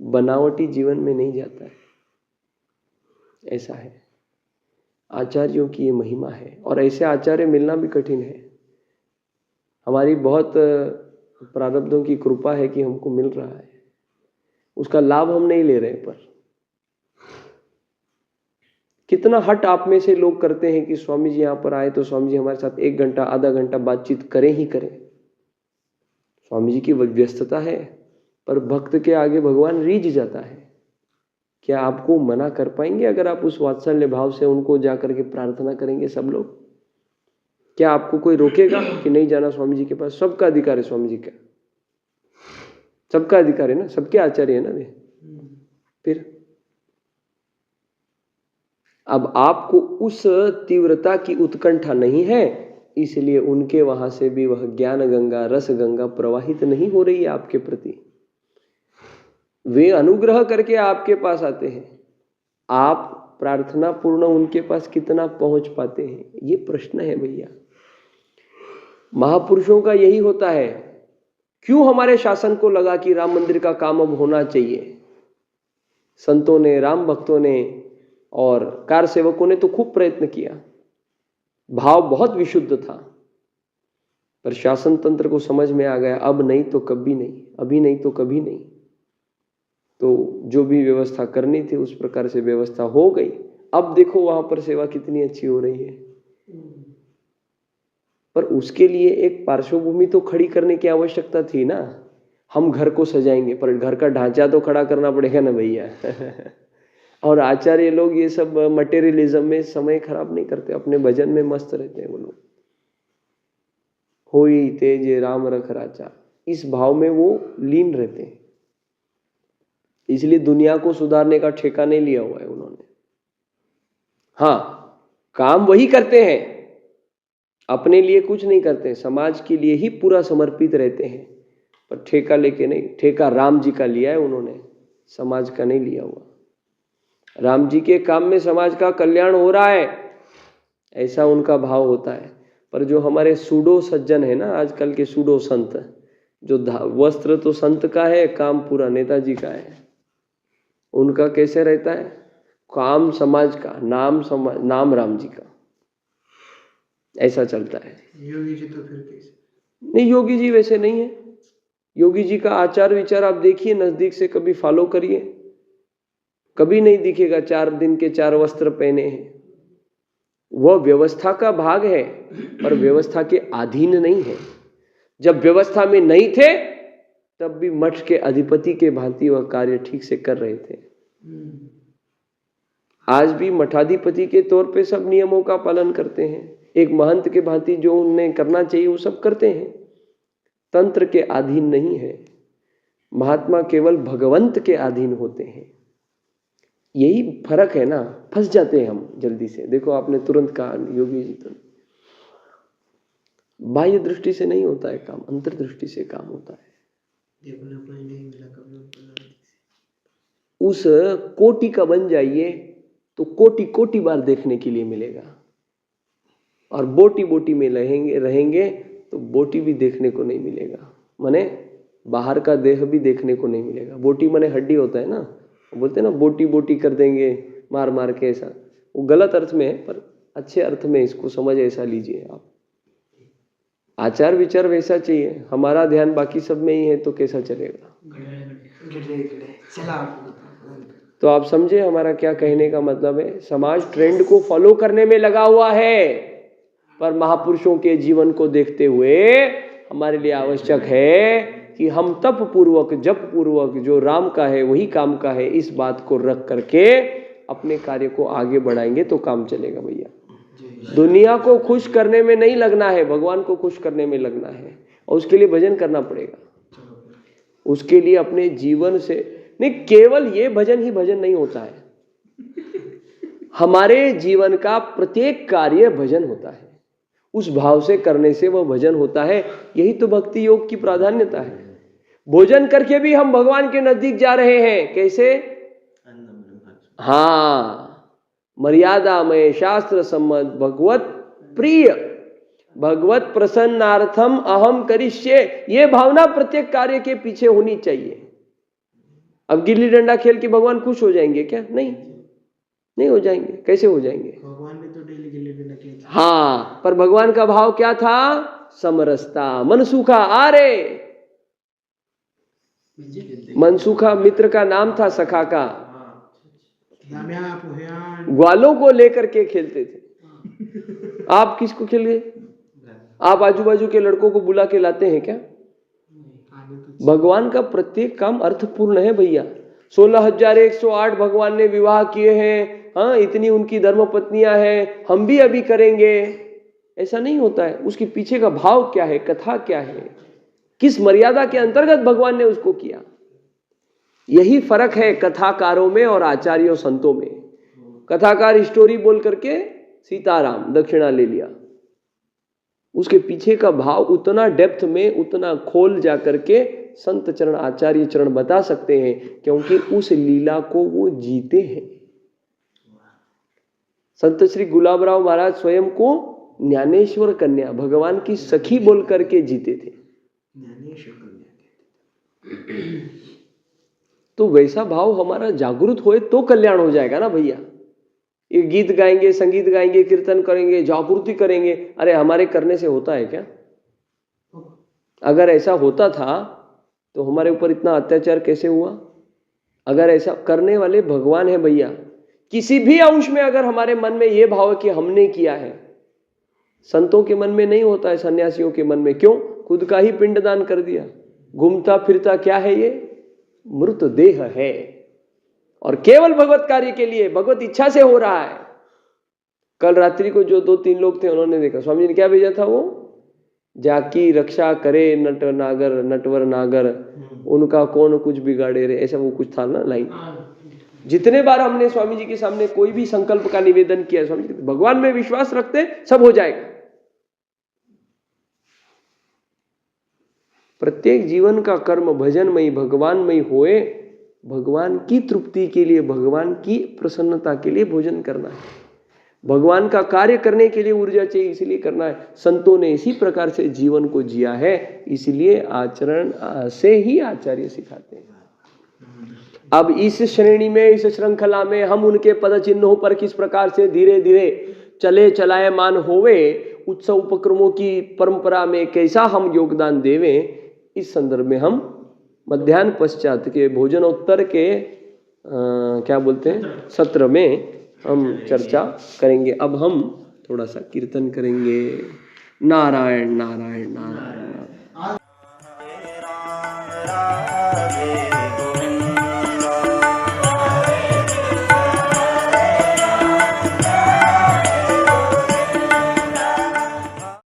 S1: बनावटी जीवन में नहीं जाता है, ऐसा है। आचार्यों की ये महिमा है, और ऐसे आचार्य मिलना भी कठिन है। हमारी बहुत प्रारब्धों की कृपा है कि हमको मिल रहा है, उसका लाभ हम नहीं ले रहे। पर कितना हट आप में से लोग करते हैं कि स्वामी जी यहाँ पर आए तो स्वामी जी हमारे साथ 1 घंटा आधा घंटा बातचीत करें ही करें। स्वामी जी की व्यस्तता है, पर भक्त के आगे भगवान रीझ जाता है। क्या आपको मना कर पाएंगे अगर आप उस वात्सल्य भाव से उनको जाकर के प्रार्थना करेंगे? सब लोग, क्या आपको कोई रोकेगा कि नहीं जाना स्वामी जी के पास? सबका अधिकार है स्वामी जी का, सबका अधिकार है ना, सबके आचार्य है ना वे। फिर अब आपको उस तीव्रता की उत्कंठा नहीं है, इसलिए उनके वहां से भी वह ज्ञान गंगा रस गंगा प्रवाहित नहीं हो रही है आपके प्रति। वे अनुग्रह करके आपके पास आते हैं, आप प्रार्थना पूर्ण उनके पास कितना पहुंच पाते हैं, ये प्रश्न है भैया। महापुरुषों का यही होता है क्यों हमारे शासन को लगा कि राम मंदिर का काम अब होना चाहिए? संतों ने, राम भक्तों ने और कार सेवकों ने तो खूब प्रयत्न किया, भाव बहुत विशुद्ध था, पर शासन तंत्र को समझ में आ गया अब नहीं तो कभी नहीं, अभी नहीं तो कभी नहीं। तो जो भी व्यवस्था करनी थी उस प्रकार से व्यवस्था हो गई। अब देखो वहां पर सेवा कितनी अच्छी हो रही है, पर उसके लिए एक पार्श्वभूमि तो खड़ी करने की आवश्यकता थी ना। हम घर को सजाएंगे पर घर का ढांचा तो खड़ा करना पड़ेगा ना भैया। और आचार्य लोग ये सब मटेरियलिज्म में समय खराब नहीं करते, अपने भजन में मस्त रहते हैं वो लोग। होई तेज राम रख राचा, इस भाव में वो लीन रहते हैं, इसलिए दुनिया को सुधारने का ठेका नहीं लिया हुआ है उन्होंने। हाँ, काम वही करते हैं, अपने लिए कुछ नहीं करते, समाज के लिए ही पूरा समर्पित रहते हैं, पर ठेका लेके नहीं। ठेका राम जी का लिया है उन्होंने, समाज का नहीं लिया हुआ। राम जी के काम में समाज का कल्याण हो रहा है, ऐसा उनका भाव होता है। पर जो हमारे सूडो सज्जन है ना, आजकल के सूडो संत, जो वस्त्र तो संत का है, काम पूरा नेताजी का है, उनका कैसे रहता है? काम समाज का, नाम राम जी का, ऐसा चलता है।
S2: योगी जी तो फिर कैसे?
S1: नहीं, योगी जी वैसे नहीं है। योगी जी का आचार विचार आप देखिए नजदीक से, कभी फॉलो करिए, कभी नहीं दिखेगा 4 दिन के 4 वस्त्र पहने हैं। वह व्यवस्था का भाग है पर व्यवस्था के अधीन नहीं है। जब व्यवस्था में नहीं थे तब भी मठ के अधिपति के भांति वह कार्य ठीक से कर रहे थे। आज भी मठाधिपति के तौर पे सब नियमों का पालन करते हैं, एक महंत के भांति जो उन्हें करना चाहिए वो सब करते हैं, तंत्र के अधीन नहीं है। महात्मा केवल भगवंत के अधीन होते हैं। यही फर्क है ना, फंस जाते हैं हम जल्दी से। देखो आपने तुरंत कहा योगी जी, तो बाह्य दृष्टि से नहीं होता है काम, अंतर्दृष्टि से काम होता है। उस कोटि का बन जाइए तो कोटि कोटि बार देखने के लिए मिलेगा, और बोटी बोटी में रहेंगे तो बोटी भी देखने को नहीं मिलेगा, माने बाहर का देह भी देखने को नहीं मिलेगा। बोटी माने हड्डी होता है ना, बोलते हैं ना बोटी बोटी कर देंगे मार मार के, ऐसा वो गलत अर्थ में है, पर अच्छे अर्थ में इसको समझ ऐसा लीजिए आप। आचार विचार वैसा चाहिए, हमारा ध्यान बाकी सब में ही है तो कैसा चलेगा? तो आप समझे हमारा क्या कहने का मतलब है। समाज ट्रेंड को फॉलो करने में लगा हुआ है, पर महापुरुषों के जीवन को देखते हुए हमारे लिए आवश्यक है कि हम तप पूर्वक, जप पूर्वक, जो राम का है वही काम का है, इस बात को रख करके अपने कार्य को आगे बढ़ाएंगे तो काम चलेगा भैया। दुनिया को खुश करने में नहीं लगना है, भगवान को खुश करने में लगना है, और उसके लिए भजन करना पड़ेगा। उसके लिए अपने जीवन से नहीं, केवल ये भजन ही भजन नहीं होता है, हमारे जीवन का प्रत्येक कार्य भजन होता है। उस भाव से करने से वह भजन होता है। यही तो भक्ति योग की प्राधान्यता है। भोजन करके भी हम भगवान के नजदीक जा रहे हैं, कैसे? हाँ, मर्यादा में शास्त्र सम्मत भगवत प्रिय, भगवत प्रसन्नार्थम अहम करिष्ये, ये भावना प्रत्येक कार्य के पीछे होनी चाहिए। अब गिल्ली डंडा खेल के भगवान खुश हो जाएंगे क्या? नहीं हो जाएंगे। कैसे हो जाएंगे?
S2: भगवान भी तो डेली गिल्ली डंडा खेलते हैं।
S1: हाँ, पर भगवान का भाव क्या था? समरसता, मनसूखा। अरे मनसूखा मित्र का नाम था, सखा का। ग्वालों को लेकर के खेलते थे। आप किसको खेल गए? आप आजू बाजू के लड़कों को बुला के लाते हैं क्या? भगवान का प्रत्येक काम अर्थपूर्ण है भैया। 16,108 भगवान ने विवाह किए हैं, हाँ, इतनी उनकी धर्म पत्नियां हैं, हम भी अभी करेंगे, ऐसा नहीं होता है। उसके पीछे का भाव क्या है, कथा क्या है, किस मर्यादा के अंतर्गत भगवान ने उसको किया। यही फर्क है कथाकारों में और आचार्यों संतों में। कथाकार स्टोरी बोल करके सीताराम दक्षिणा ले लिया, उसके पीछे का भाव उतना डेप्थ में, उतना खोल जा करके संत चरण, आचार्य चरण बता सकते हैं, क्योंकि उस लीला को वो जीते हैं। संत श्री गुलाबराव महाराज स्वयं को ज्ञानेश्वर कन्या, भगवान की सखी बोल करके जीते थे। तो वैसा भाव हमारा जागृत होए तो कल्याण हो जाएगा ना भैया। ये गीत गाएंगे, संगीत गाएंगे, कीर्तन करेंगे, जागृति करेंगे, अरे हमारे करने से होता है क्या? अगर ऐसा होता था तो हमारे ऊपर इतना अत्याचार कैसे हुआ? अगर ऐसा करने वाले भगवान है भैया। किसी भी अंश में अगर हमारे मन में यह भाव है कि हमने किया है, संतों के मन में नहीं होता है, सन्यासियों के मन में क्यों? खुद का ही पिंडदान कर दिया, घूमता फिरता क्या है ये? मृत देह है, और केवल भगवत कार्य के लिए, भगवत इच्छा से हो रहा है। कल रात्रि को जो 2-3 लोग थे उन्होंने देखा, स्वामी जी ने क्या भेजा था, वो जाकी रक्षा करे नट नागर नटवर नागर, उनका कौन कुछ बिगाड़े रे, ऐसा वो कुछ था ना लाइन। जितने बार हमने स्वामी जी के सामने कोई भी संकल्प का निवेदन किया, स्वामी जी भगवान में विश्वास रखते सब हो जाएगा। प्रत्येक जीवन का कर्म भजनमयी भगवानमयी होए, भगवान की तृप्ति के लिए, भगवान की प्रसन्नता के लिए भोजन करना है, भगवान का कार्य करने के लिए ऊर्जा चाहिए, इसलिए करना है। संतों ने इसी प्रकार से जीवन को जिया है, इसलिए आचरण से ही आचार्य सिखाते हैं। अब इस श्रेणी में, इस श्रृंखला में हम उनके पद चिन्हों पर किस प्रकार से धीरे धीरे चले चलायमान होवे, उत्सव उपक्रमों की परंपरा में कैसा हम योगदान देवें, इस संदर्भ में हम मध्याह्न पश्चात के भोजनोत्तर के क्या बोलते हैं सत्र में हम चर्चा करेंगे। अब हम थोड़ा सा कीर्तन करेंगे। नारायण नारायण नारायण।